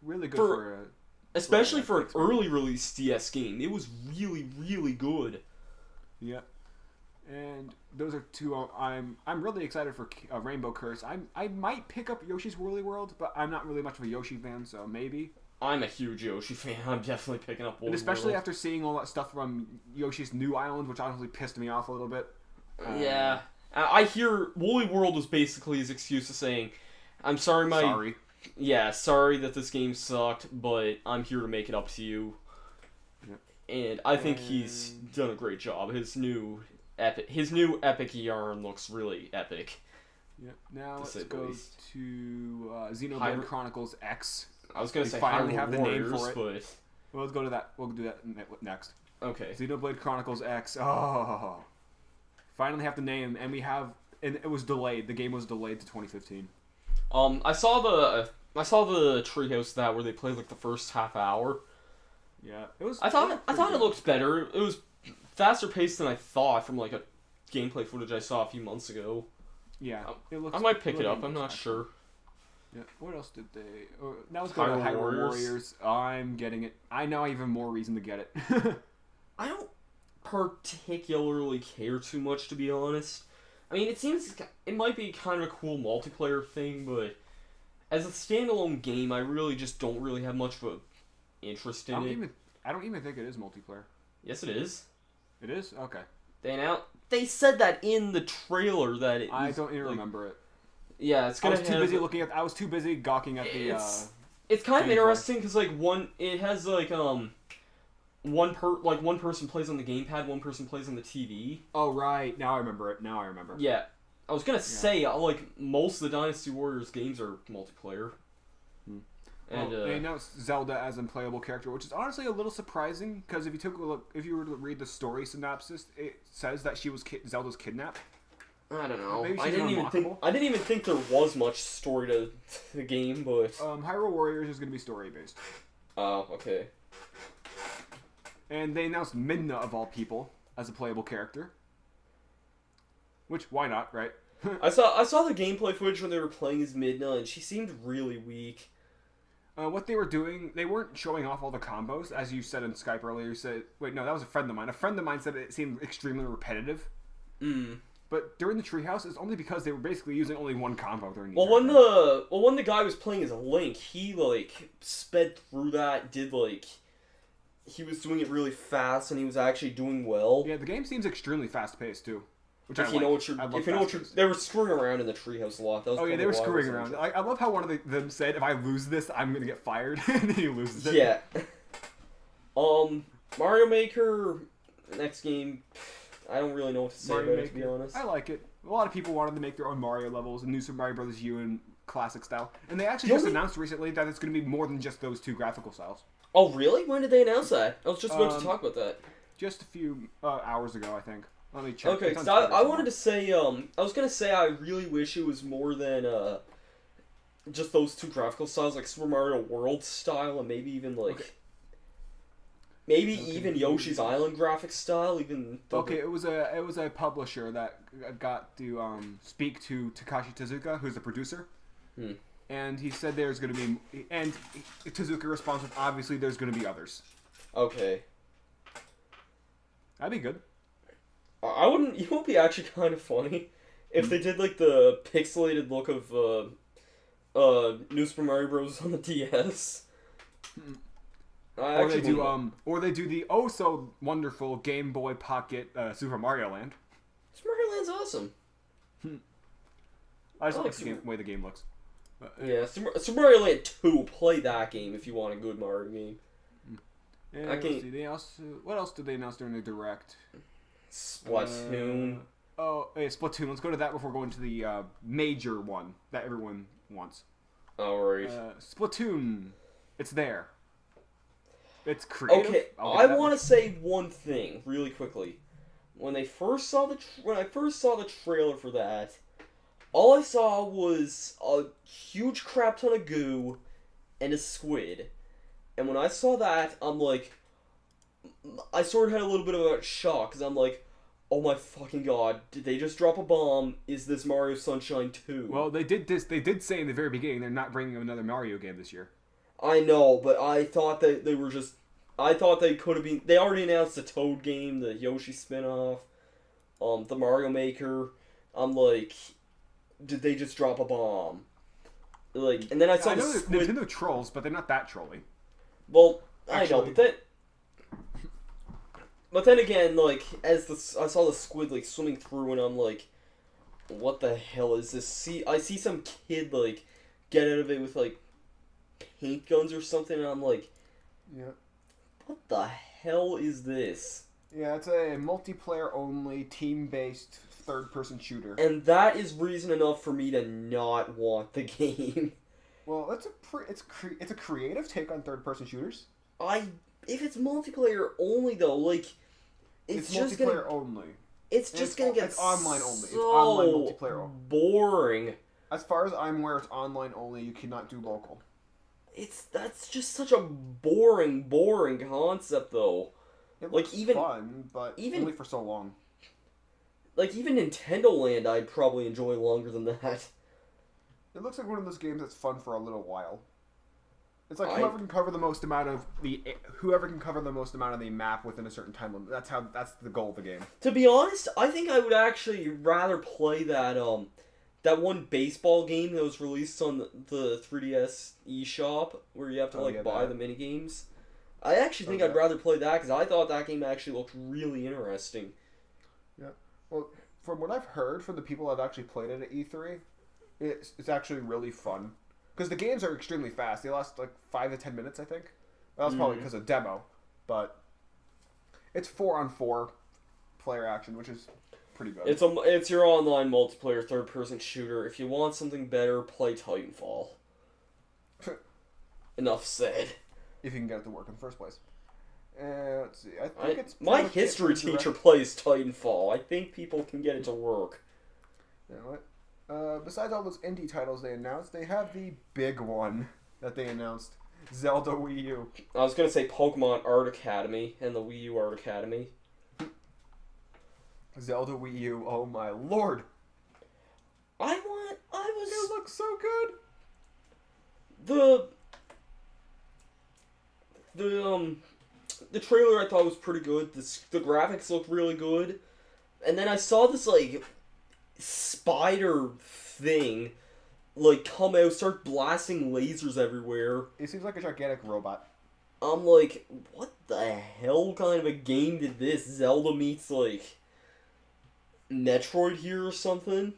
really good for especially for an early release DS game. It was really, really good. Yeah, and those are two. I'm really excited for Rainbow Curse. I might pick up Yoshi's Woolly World, but I'm not really much of a Yoshi fan, so maybe. I'm a huge Yoshi fan. I'm definitely picking up Woolly World. And especially after seeing all that stuff from Yoshi's New Island, which honestly pissed me off a little bit. Yeah, I hear Woolly World was basically his excuse of saying, "I'm sorry, sorry." Yeah, sorry that this game sucked, but I'm here to make it up to you. And I think he's done a great job. His new Epic Yarn looks really epic. Yeah. Now let's go to Xenoblade Chronicles X. I was gonna say finally Hyrule have the Warriors, name for it. But well, let's go to that. We'll do that next. Okay. Xenoblade Chronicles X. Oh, finally have the name, and it was delayed. The game was delayed to 2015. I saw the treehouse where they played like the first half hour. Yeah, it was. I thought it looked better. It was faster paced than I thought from like a gameplay footage I saw a few months ago. Yeah, it looks. I might pick it up. I'm not sure. Yeah. What else did they? That was Hyrule Warriors. I'm getting it. I now have even more reason to get it. I don't particularly care too much, to be honest. I mean, it might be kind of a cool multiplayer thing, but as a standalone game, I really just don't really have much of an interest in it. I don't even think it is multiplayer. Yes, it is. It is? Okay. They said that in the trailer that it. I don't even remember it. Yeah, it's gonna. I was too busy gawking at the. It's kind of interesting because it has one person plays on the gamepad, one person plays on the TV. Oh right, now I remember it. Yeah, I was gonna say most of the Dynasty Warriors games are multiplayer. And they announced Zelda as a playable character, which is honestly a little surprising because if you were to read the story synopsis, it says that she was Zelda's kidnapped. I don't know. I didn't even think there was much story to the game, but Hyrule Warriors is going to be story based. Oh, okay. And they announced Midna of all people as a playable character. Which why not, right? I saw the gameplay footage when they were playing as Midna, and she seemed really weak. What they were doing, they weren't showing off all the combos, as you said in Skype earlier. You said, wait, no, that was a friend of mine. A friend of mine said it seemed extremely repetitive. But during the treehouse, it's only because they were basically using only one combo during the when the guy was playing as a Link, he sped through that, he was doing it really fast, and he was actually doing well. Yeah, the game seems extremely fast paced too. They were screwing around in the treehouse a lot. They were screwing around. I love how one of them said, "If I lose this, I'm gonna get fired," and then he loses it. Yeah. Mario Maker, next game. I don't really know what to say about it, to be honest. I like it. A lot of people wanted to make their own Mario levels, and New Super Mario Bros. U in classic style. And they actually just announced recently that it's going to be more than just those two graphical styles. Oh, really? When did they announce that? I was just about to talk about that. Just a few hours ago, I think. Let me check. Okay, so I wanted to say, I was going to say I really wish it was more than just those two graphical styles, like Super Mario World style, and maybe even even Yoshi's Island graphic style. It was a publisher that got to speak to Takashi Tezuka, who's the producer, and he said there's going to be, and Tezuka responds with, obviously there's going to be others. Okay, that'd be good. I wouldn't. It would be actually kind of funny if they did the pixelated look of New Super Mario Bros. On the DS. Or they do the oh so wonderful Game Boy Pocket Super Mario Land. Super Mario Land's awesome. I just like the way the game looks. Yeah, Super Mario Land 2. Play that game if you want a good Mario game. Yeah, what else did they announce during the Direct? Splatoon. Splatoon. Let's go to that before going to the major one that everyone wants. Alright. Splatoon. It's there. It's creative. Okay, I want to say one thing really quickly. When I first saw the trailer for that, all I saw was a huge crap ton of goo and a squid. And when I saw that, I sort of had a little bit of a shock, because I'm like, oh my fucking god, did they just drop a bomb? Is this Mario Sunshine 2? Well, they did say in the very beginning they're not bringing another Mario game this year. I know, but I thought that they were just... I thought they could have been... They already announced the Toad game, the Yoshi spin-off, the Mario Maker. I'm like, did they just drop a bomb? And then I saw the squid... Nintendo trolls, but they're not that trolly. Well, actually, I know, but then again, I saw the squid, swimming through, and I'm like, what the hell is this? I see some kid, get out of it with, paint guns or something, and I'm like, yeah, what the hell is this? Yeah, it's a multiplayer-only, team-based, third-person shooter. And that is reason enough for me to not want the game. Well, it's a creative take on third-person shooters. If it's multiplayer only, though, it's just multiplayer only. It's just gonna get online only. So it's online multiplayer only. Boring. As far as I'm aware, it's online only. You cannot do local. That's just such a boring concept, though. It looks fun, but only for so long. Like, even Nintendo Land I'd probably enjoy longer than that. It looks like one of those games that's fun for a little while. It's like whoever can cover the most amount of the map within a certain time limit. That's the goal of the game. To be honest, I think I would actually rather play that one baseball game that was released on the 3DS eShop where you have to buy the minigames. I actually think I'd rather play that because I thought that game actually looked really interesting. Yeah. Well, from what I've heard from the people that have actually played it at E3, it's actually really fun. Because the games are extremely fast. They last like 5 to 10 minutes, I think. That was probably because of demo. But it's 4-on-4 player action, which is pretty good. It's your online multiplayer third-person shooter. If you want something better, play Titanfall. Enough said. If you can get it to work in the first place. Let's see. I think it's my history teacher plays Titanfall. I think people can get it to work. You know what? Besides all those indie titles they announced, they have the big one that they announced. Zelda Wii U. I was going to say Pokemon Art Academy and the Wii U Art Academy. Zelda Wii U, oh my lord. It looks so good. The trailer I thought was pretty good. The graphics looked really good. And then I saw this, like, spider thing, like, come out, start blasting lasers everywhere. It seems like a gigantic robot. I'm like, what the hell kind of a game did this? Zelda meets, like, Metroid here or something?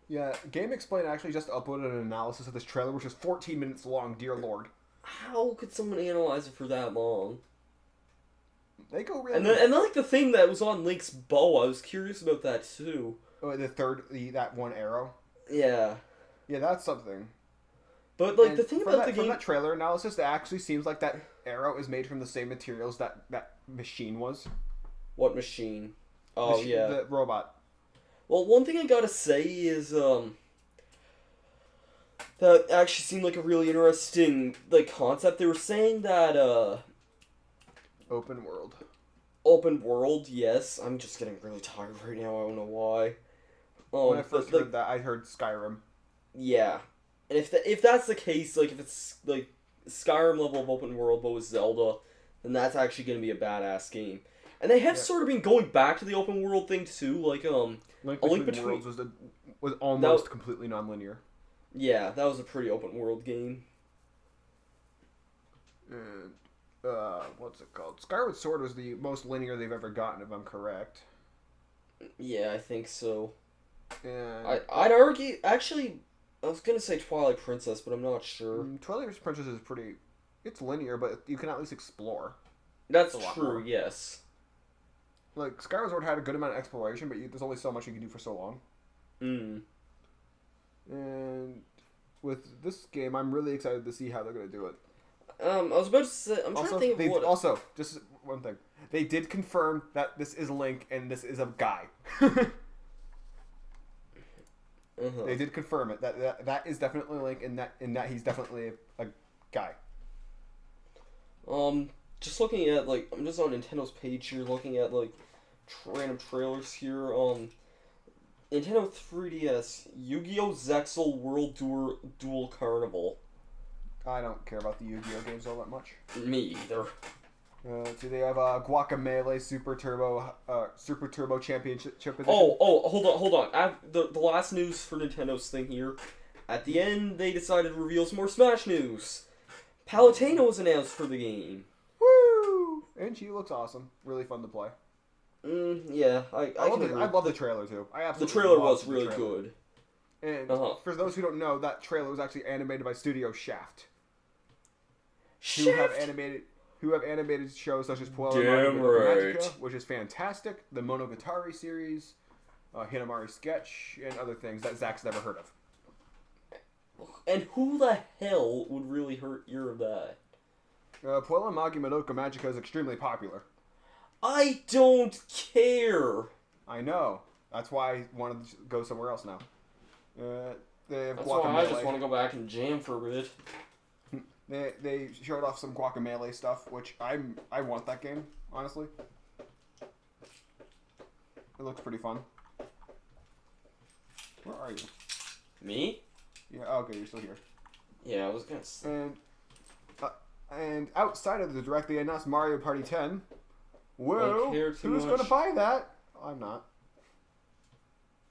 Yeah, Game Explain actually just uploaded an analysis of this trailer, which is 14 minutes long, dear lord. How could someone analyze it for that long? They go really... And then like, the thing that was on Link's bow, I was curious about that, too. Oh, that one arrow? Yeah. Yeah, that's something. But, like, the thing about the game... From that trailer analysis, it actually seems like that arrow is made from the same materials that machine was. What machine? Oh, yeah. The robot. Well, one thing I gotta say is, that actually seemed like a really interesting, like, concept. They were saying that, Open world. Open world, yes. I'm just getting really tired right now, I don't know why. When I first heard that, I heard Skyrim. Yeah. And if that's the case, like, if it's, like, Skyrim level of open world, but with Zelda, then that's actually gonna be a badass game. And they have sort of been going back to the open world thing, too, like, Link Between Worlds was almost completely non-linear. Yeah, that was a pretty open world game. And, what's it called? Skyward Sword was the most linear they've ever gotten, if I'm correct. Yeah, I think so. And I'd argue, actually, I was gonna say Twilight Princess, but I'm not sure. Twilight Princess is it's linear, but you can at least explore. That's true, yes. Like, Skyward Sword had a good amount of exploration, but there's only so much you can do for so long. And with this game, I'm really excited to see how they're going to do it. I was about to say, I'm trying to think of what... Also, just one thing. They did confirm that this is Link and this is a guy. They did confirm it. That is definitely Link and that he's definitely a guy. Just looking at, like, I'm just on Nintendo's page here, looking at, like, random trailers here. Nintendo 3DS, Yu-Gi-Oh! Zexal World Duel Carnival. I don't care about the Yu-Gi-Oh! Games all that much. Me either. Do they have Guacamelee Super Turbo Championship Edition? Hold on. The last news for Nintendo's thing here. At the end, they decided to reveal some more Smash news. Palutena was announced for the game. Woo! And she looks awesome. Really fun to play. Yeah, I love the trailer too. The trailer was really good. And for those who don't know, that trailer was actually animated by Studio Shaft. Who have animated shows such as Puella Magica, which is fantastic, the Monogatari series, Hinamari Sketch, and other things that Zach's never heard of. And who the hell would really hear of that? Puella Madoka Magica is extremely popular. I don't care. I know. That's why I wanted to go somewhere else now. They have That's why I just want to go back and jam for a bit. They showed off some Guacamelee stuff, which I want that game, honestly. It looks pretty fun. Where are you? Me? Yeah, okay, you're still here. Yeah, I was gonna say. And outside of the Direct, they announced Mario Party 10. Whoa, Don't care too who's much. gonna buy that? I'm not.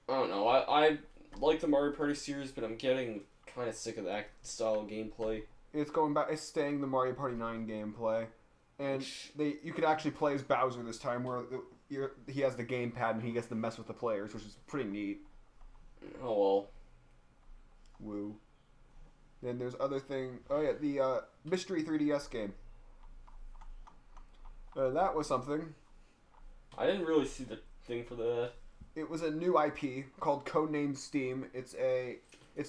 I don't know. I like the Mario Party series, but I'm getting kind of sick of that style of gameplay. It's going back. It's staying the Mario Party 9 gameplay, and you could actually play as Bowser this time, where he has the gamepad and he gets to mess with the players, which is pretty neat. Oh well. Woo. Then there's other thing. Oh yeah, the Mystery 3DS game. That was something. I didn't really see the thing for that. It was a new IP called Codenamed Steam. It's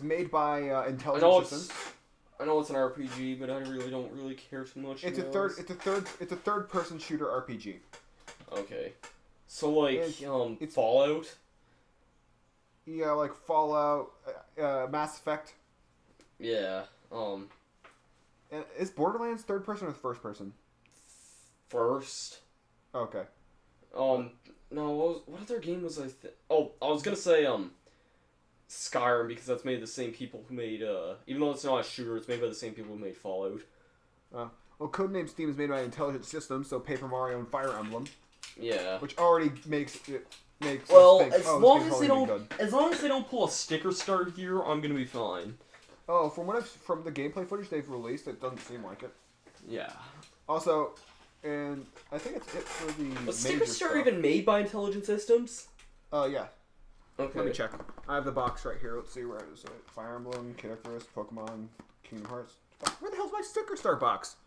made by Intelligent Systems. I know it's an RPG, but I don't really care too much. It's a third person shooter RPG. Okay. So like it's Fallout? Yeah, like Fallout, Mass Effect. Yeah. And is Borderlands third person or first person? First. Okay. No, what other game was I I was gonna say Skyrim, because that's made by the same people who made even though it's not a shooter, it's made by the same people who made Fallout. Well, Codename Steam is made by Intelligent Systems, so Paper Mario and Fire Emblem. Yeah. Which already makes well, us think, as long as they don't pull a sticker start here, I'm gonna be fine. Oh, from the gameplay footage they've released, it doesn't seem like it. Yeah. Also, and I think it's it for the. Was sticker start even made by Intelligent Systems? Yeah. Okay. Let me check. I have the box right here. Let's see where it is. Fire Emblem, Kid Icarus, Pokemon, Kingdom Hearts. Where the hell's my sticker start box?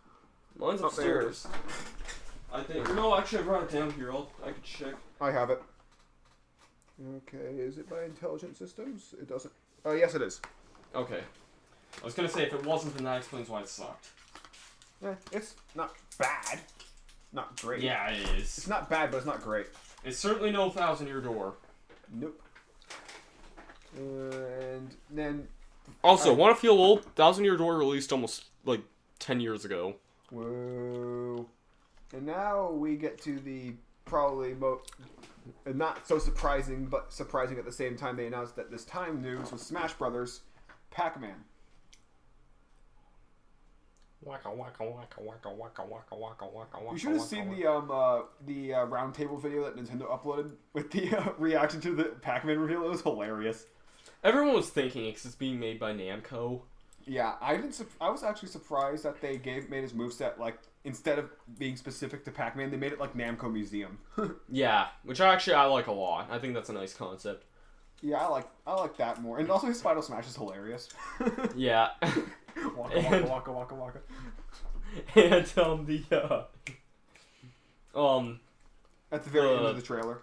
Mine's upstairs. I think. No, actually, I brought it down here. I can check. I have it. Okay, is it by Intelligent Systems? It doesn't. Oh, yes, it is. Okay. I was gonna say, if it wasn't, then that explains why it sucked. Yeah, it's not bad. Not great. Yeah, it is. It's not bad, but it's not great. It's certainly no 1,000-year door. Nope. And then... Also, want to feel old? 1,000-year door released almost, 10 years ago. Whoa. And now we get to the probably not so surprising, but surprising at the same time. They announced that this time news was Smash Brothers Pac-Man. Waka waka waka waka waka waka waka waka. You should have seen the roundtable video that Nintendo uploaded with the reaction to the Pac-Man reveal. It was hilarious. Everyone was thinking it because it's being made by Namco. Yeah, I was actually surprised that they made his moveset instead of being specific to Pac-Man, they made it like Namco Museum. Yeah, which I like a lot. I think that's a nice concept. Yeah, I like that more, and also his Final Smash is hilarious. Yeah. Waka waka waka waka. And at the very end of the trailer.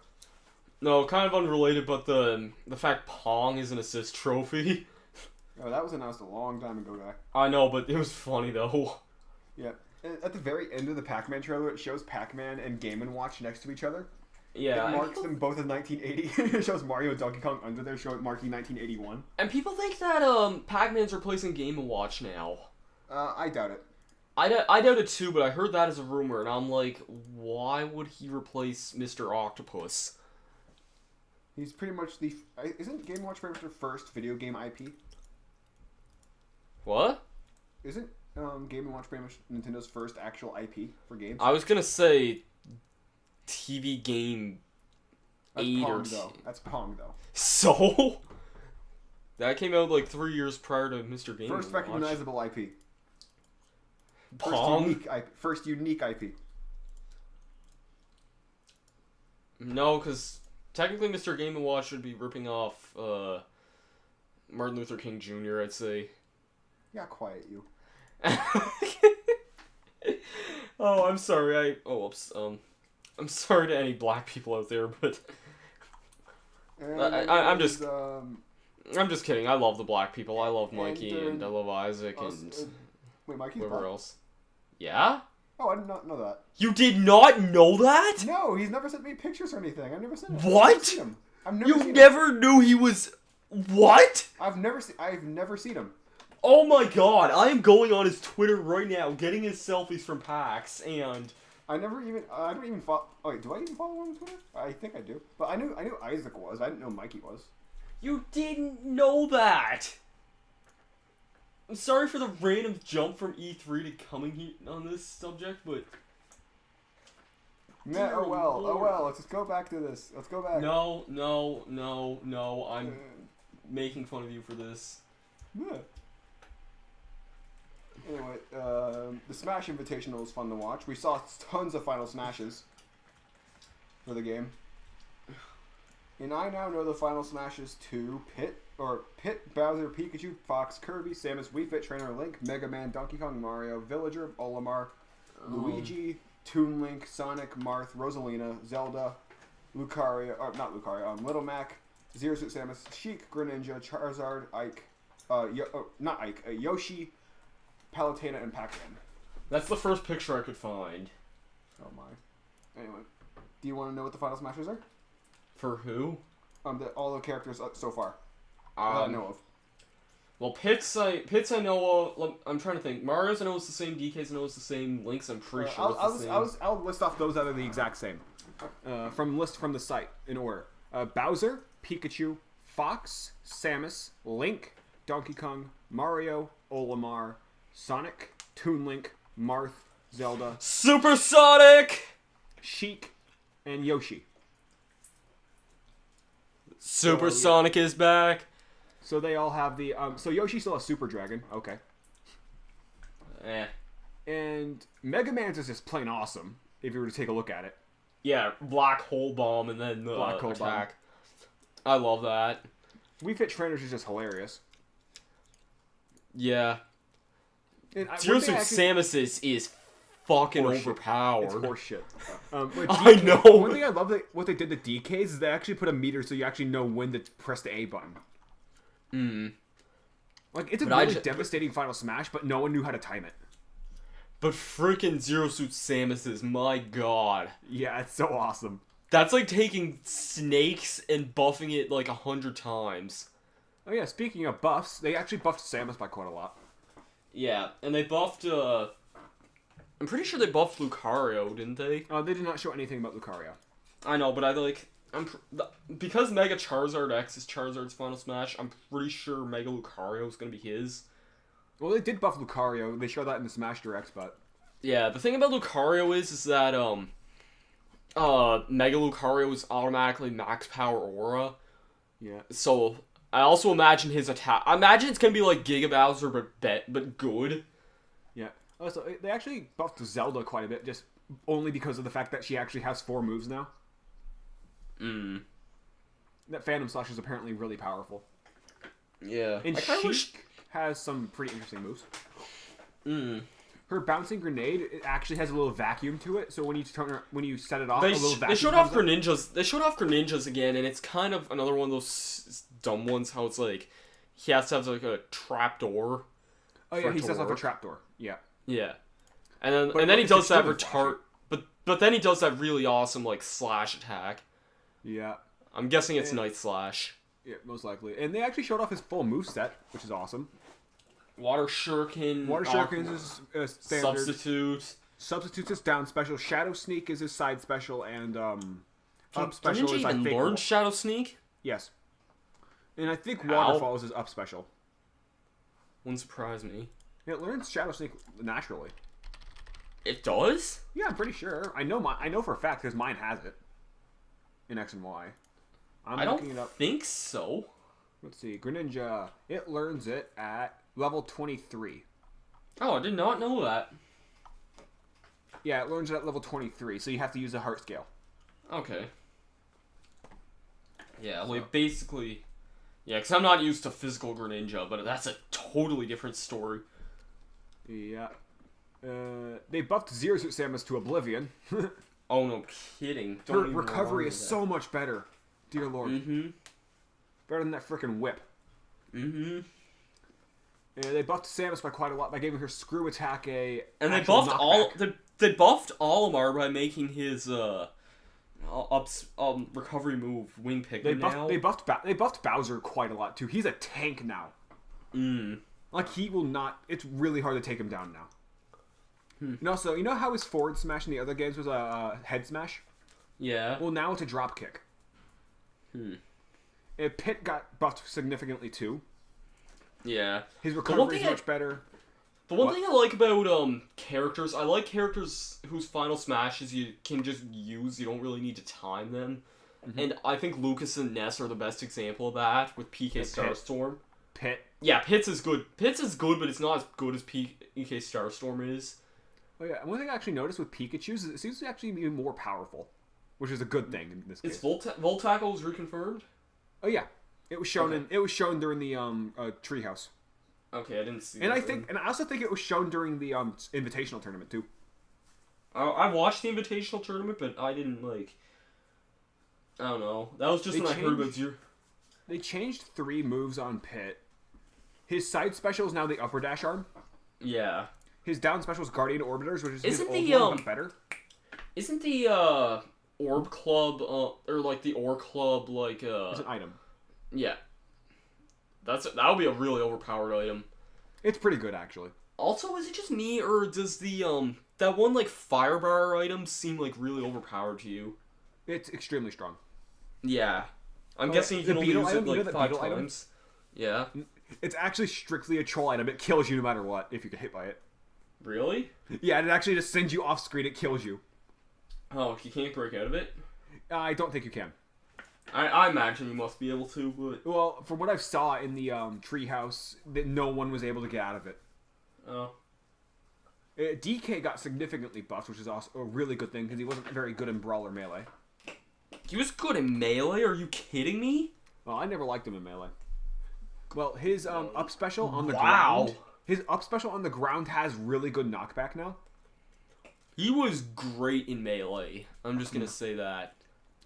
No, kind of unrelated, but the fact Pong is an assist trophy. Oh, that was announced a long time ago, guy. I know, but it was funny though. Yeah. At the very end of the Pac-Man trailer, it shows Pac-Man and Game & Watch next to each other. Yeah. It marks them both as 1980. It shows Mario and Donkey Kong under there, marking 1981. And people think that Pac-Man's replacing Game & Watch now. I doubt it. I doubt it too, but I heard that as a rumor, and I'm like, why would he replace Mr. Octopus? He's pretty much isn't Game & Watch pretty much their first video game IP? What? Isn't Game & Watch pretty much Nintendo's first actual IP for games? I was gonna say TV game 8 or... That's Pong, though. So? That came out 3 years prior to Mr. Game & Watch. First recognizable IP. Pong? First unique IP. No, because technically Mr. Game & Watch would be ripping off Martin Luther King Jr., I'd say. Yeah, quiet you. Oh, I'm sorry. I'm sorry to any black people out there, but I'm just kidding. I love the black people. I love Mikey and I love Isaac and wait, Mikey's whoever black? else. Yeah? Oh, I did not know that. You did not know that? No, he's never sent me pictures or anything. I've never seen him. What? I've never seen him. You never knew he was... What? I've never seen him. Oh my god, I am going on his Twitter right now, getting his selfies from PAX, and... I don't even follow... Oh, wait, do I even follow him on Twitter? I think I do. But I knew Isaac was. I didn't know Mikey was. You didn't know that! I'm sorry for the random jump from E3 to coming here on this subject, but... Yeah, oh well, let's just go back to this. Let's go back. No, I'm making fun of you for this. Yeah. Anyway, the Smash Invitational was fun to watch. We saw tons of Final Smashes for the game. And I now know the Final Smashes to Pit, Bowser, Pikachu, Fox, Kirby, Samus, Wii Fit Trainer, Link, Mega Man, Donkey Kong, Mario, Villager, Olimar, Luigi, Toon Link, Sonic, Marth, Rosalina, Zelda, Lucario, Little Mac, Zero Suit Samus, Sheik, Greninja, Charizard, Ike, Yoshi, Palutena, and Pac-Man. That's the first picture I could find. Oh my. Anyway, do you want to know what the Final Smashers are? For who? All the characters so far that I know of. Well, Pits I know of. I'm trying to think. Mario's I know is the same. DK's I know is the same. Link's I'm pretty sure it's the same. I'll list off those that are the exact same. From the site in order. Bowser, Pikachu, Fox, Samus, Link, Donkey Kong, Mario, Olimar, Sonic, Toon Link, Marth, Zelda, Supersonic, Sheik, and Yoshi. Supersonic is back. So they all have the so Yoshi still has Super Dragon. Okay. And Mega Man's is just plain awesome if you were to take a look at it. Yeah, Black Hole Bomb and then the Black Hole attack. Bomb. I love that. Wii Fit Trainers is just hilarious. Yeah. Zero Suit Samus is fucking overpowered. It's horseshit. I know. One thing I love what they did to DKs is they actually put a meter so you actually know when to press the A button. Like, it's a really devastating Final Smash, but no one knew how to time it. But freaking Zero Suit Samus my god. Yeah, it's so awesome. That's like taking snakes and buffing it like 100 times. Oh yeah, speaking of buffs, they actually buffed Samus by quite a lot. Yeah, and they buffed, I'm pretty sure they buffed Lucario, didn't they? They did not show anything about Lucario. I know, but because Mega Charizard X is Charizard's Final Smash, I'm pretty sure Mega Lucario is going to be his. Well, they did buff Lucario. They showed that in the Smash Directs, but... Yeah, the thing about Lucario is that, Mega Lucario is automatically max power aura. Yeah. So, I also imagine his attack... I imagine it's going to be like Giga Bowser, but good. Yeah. Also, they actually buffed Zelda quite a bit, just only because of the fact that she actually has 4 moves now. That Phantom Slash is apparently really powerful. Yeah. And Sheik has some pretty interesting moves. Her bouncing grenade, it actually has a little vacuum to it, so when you set it off, a little vacuum. They showed off Greninjas. They showed off Greninjas again, and it's kind of another one of those dumb ones. How it's like he has to have like a trapdoor. Oh yeah, he sets off a trapdoor. Yeah. Yeah, and then he does that but then he does that really awesome like slash attack. Yeah. I'm guessing it's Night Slash. Yeah, most likely. And they actually showed off his full moveset, which is awesome. Water Shuriken. Water Shuriken is standard. Substitute. Substitute's his down special. Shadow Sneak is his side special, and up special Didn't you is even learn Shadow Sneak? Yes. And I think Waterfall is his up special. Wouldn't surprise me. It learns Shadow Sneak naturally. It does? Yeah, I'm pretty sure. I know for a fact because mine has it. In X and Y. I don't think so. Let's see. Greninja. It learns it at level 23. Oh, I did not know that. Yeah, it learns it at level 23, so you have to use a heart scale. Okay. Yeah, like basically... Yeah, because I'm not used to physical Greninja, but that's a totally different story. Yeah. They buffed Zero Suit Samus to Oblivion. Oh, no kidding. Her recovery is so much better. Dear Lord. Better than that frickin' whip. Yeah, they buffed Samus by quite a lot by giving her Screw Attack a... And they buffed they buffed Olimar by making his recovery move Wing Pick. They buffed Bowser quite a lot too. He's a tank now. Like, he will not... It's really hard to take him down now. And also, you know how his forward smash in the other games was a head smash? Yeah. Well, now it's a drop kick. Pit got buffed significantly, too. Yeah. His recovery is much better. The one thing I like about characters, I like characters whose final smashes you can just use. You don't really need to time them. And I think Lucas and Ness are the best example of that with PK Starstorm. Pit. Yeah, Pit's is good. Pit's is good, but it's not as good as PK Starstorm is. Oh yeah, one thing I actually noticed with Pikachu's is it seems to actually be more powerful, which is a good thing in this case. It's Volt Tackle was reconfirmed? Oh yeah, it was shown during the Treehouse. Okay, I didn't see. And I also think it was shown during the Invitational tournament too. I watched the Invitational tournament, but I didn't I don't know. That was just when I heard about Zero. They changed 3 moves on Pit. His side special is now the upper dash arm. Yeah. His down special is Guardian Orbiters, which is his old one, but better. Isn't the Orb Club or the Ore Club It's an item. Yeah. That would be a really overpowered item. It's pretty good actually. Also, is it just me or does the that one Firebar item seem really overpowered to you? It's extremely strong. Yeah. I'm guessing you can only use it 5 times. Item? Yeah. It's actually strictly a troll item. It kills you no matter what if you get hit by it. Really? Yeah, and it actually just sends you off screen. It kills you. Oh, you can't break out of it? I don't think you can. I imagine you must be able to, but... Well, from what I saw in the treehouse, that no one was able to get out of it. Oh. DK got significantly buffed, which is also a really good thing, because he wasn't very good in Brawl or Melee. He was good in Melee? Are you kidding me? Well, I never liked him in Melee. Well, his up special on the ground... His up special on the ground has really good knockback now. He was great in Melee. I'm just gonna say that.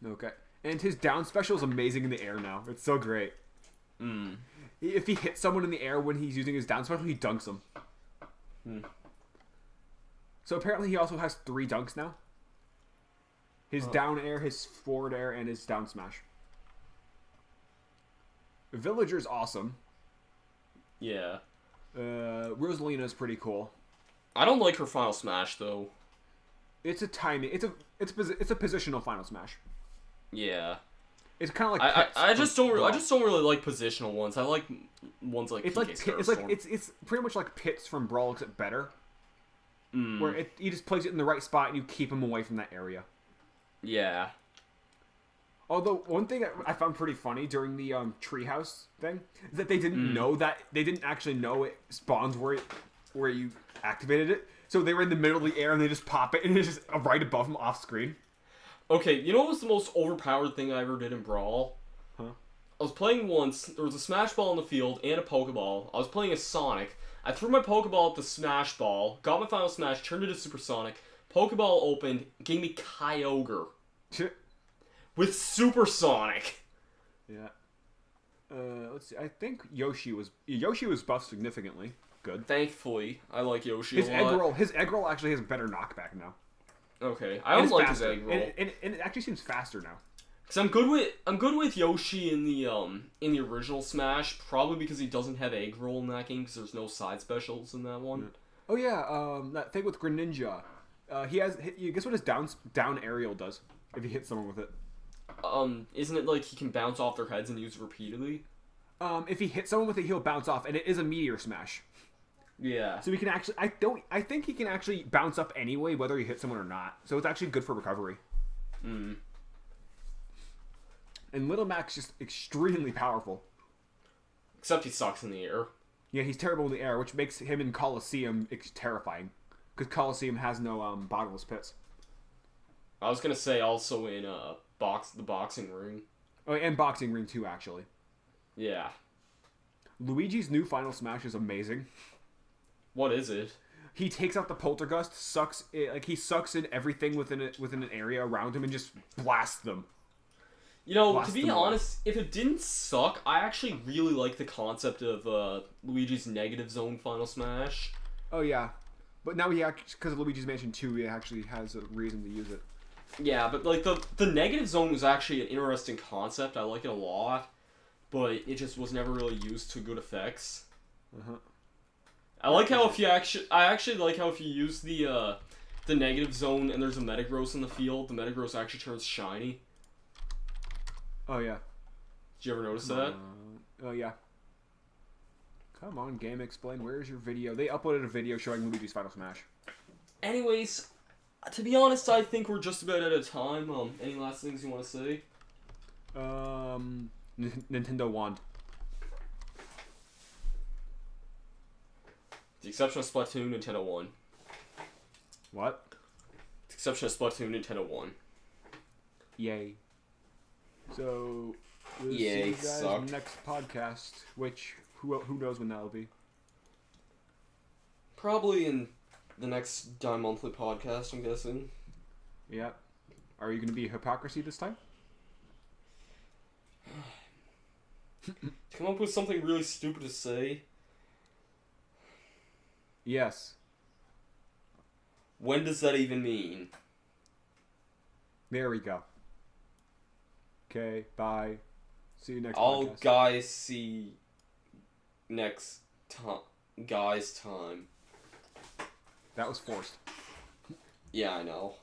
Okay. And his down special is amazing in the air now. It's so great. If he hits someone in the air when he's using his down special, he dunks them. So apparently he also has 3 dunks now. His down air, his forward air, and his down smash. Villager's awesome. Yeah. Rosalina's pretty cool. I don't like her final smash though. It's a timing. It's a positional final smash. Yeah. It's kind of like I just don't really like positional ones. I like ones like it's it's pretty much like Pits from Brawl except better. Where he just plays it in the right spot and you keep him away from that area. Yeah. Although one thing I found pretty funny during the treehouse thing is that they didn't know that they didn't actually know it spawns where you activated it. So they were in the middle of the air and they just pop it and it's just right above them off screen. Okay, you know what was the most overpowered thing I ever did in Brawl? Huh? I was playing once. There was a Smash Ball in the field and a Pokeball. I was playing as Sonic. I threw my Pokeball at the Smash Ball, got my final smash, turned it to Super Sonic. Pokeball opened, gave me Kyogre. With Super Sonic. Yeah. Let's see. I think Yoshi was buffed significantly. Good. Thankfully, I like Yoshi a lot. His egg roll actually has better knockback now. Okay, I don't like his egg roll, and it actually seems faster now. Cause I'm good with Yoshi in the original Smash, probably because he doesn't have egg roll in that game because there's no side specials in that one. Oh yeah, that thing with Greninja. You guess what his down aerial does if he hits someone with it? Isn't it he can bounce off their heads and use it repeatedly? If he hits someone with it, he'll bounce off, and it is a meteor smash. Yeah. So he can actually, I think he can actually bounce up anyway, whether he hits someone or not. So it's actually good for recovery. And Little Mac's just extremely powerful. Except he sucks in the air. Yeah, he's terrible in the air, which makes him in Coliseum terrifying. Because Coliseum has no bottomless pits. I was gonna say also in the boxing ring. Oh, and boxing ring too, actually. Yeah. Luigi's new final smash is amazing. What is it? He takes out the Poltergust, he sucks in everything within an area around him and just blasts them. You know, to be honest, if it didn't suck, I actually really like the concept of Luigi's negative zone final smash. Oh yeah, but now because of Luigi's Mansion 2, he actually has a reason to use it. Yeah, but the negative zone was actually an interesting concept. I like it a lot, but it just was never really used to good effects. I like how if you I actually like how if you use the negative zone and there's a Metagross in the field, the Metagross actually turns shiny. Oh yeah. Did you ever notice that? Oh yeah. Come on, Game Explain. Where's your video? They uploaded a video showing Luigi's Final Smash. Anyways, to be honest, I think we're just about out of time. Any last things you want to say? Nintendo wand. The exception of Splatoon, Nintendo won. What? The exception of Splatoon, Nintendo won. Yay. So, we'll Yay, see you guys sucked. next podcast, which, who knows when that'll be. Probably in the next Monthly podcast, I'm guessing. Yeah. Are you going to be hypocrisy this time? Come up with something really stupid to say. Yes. When does that even mean? There we go. Okay, bye. See you next I'll podcast. guys see next time. Guys time. That was forced. Yeah, I know.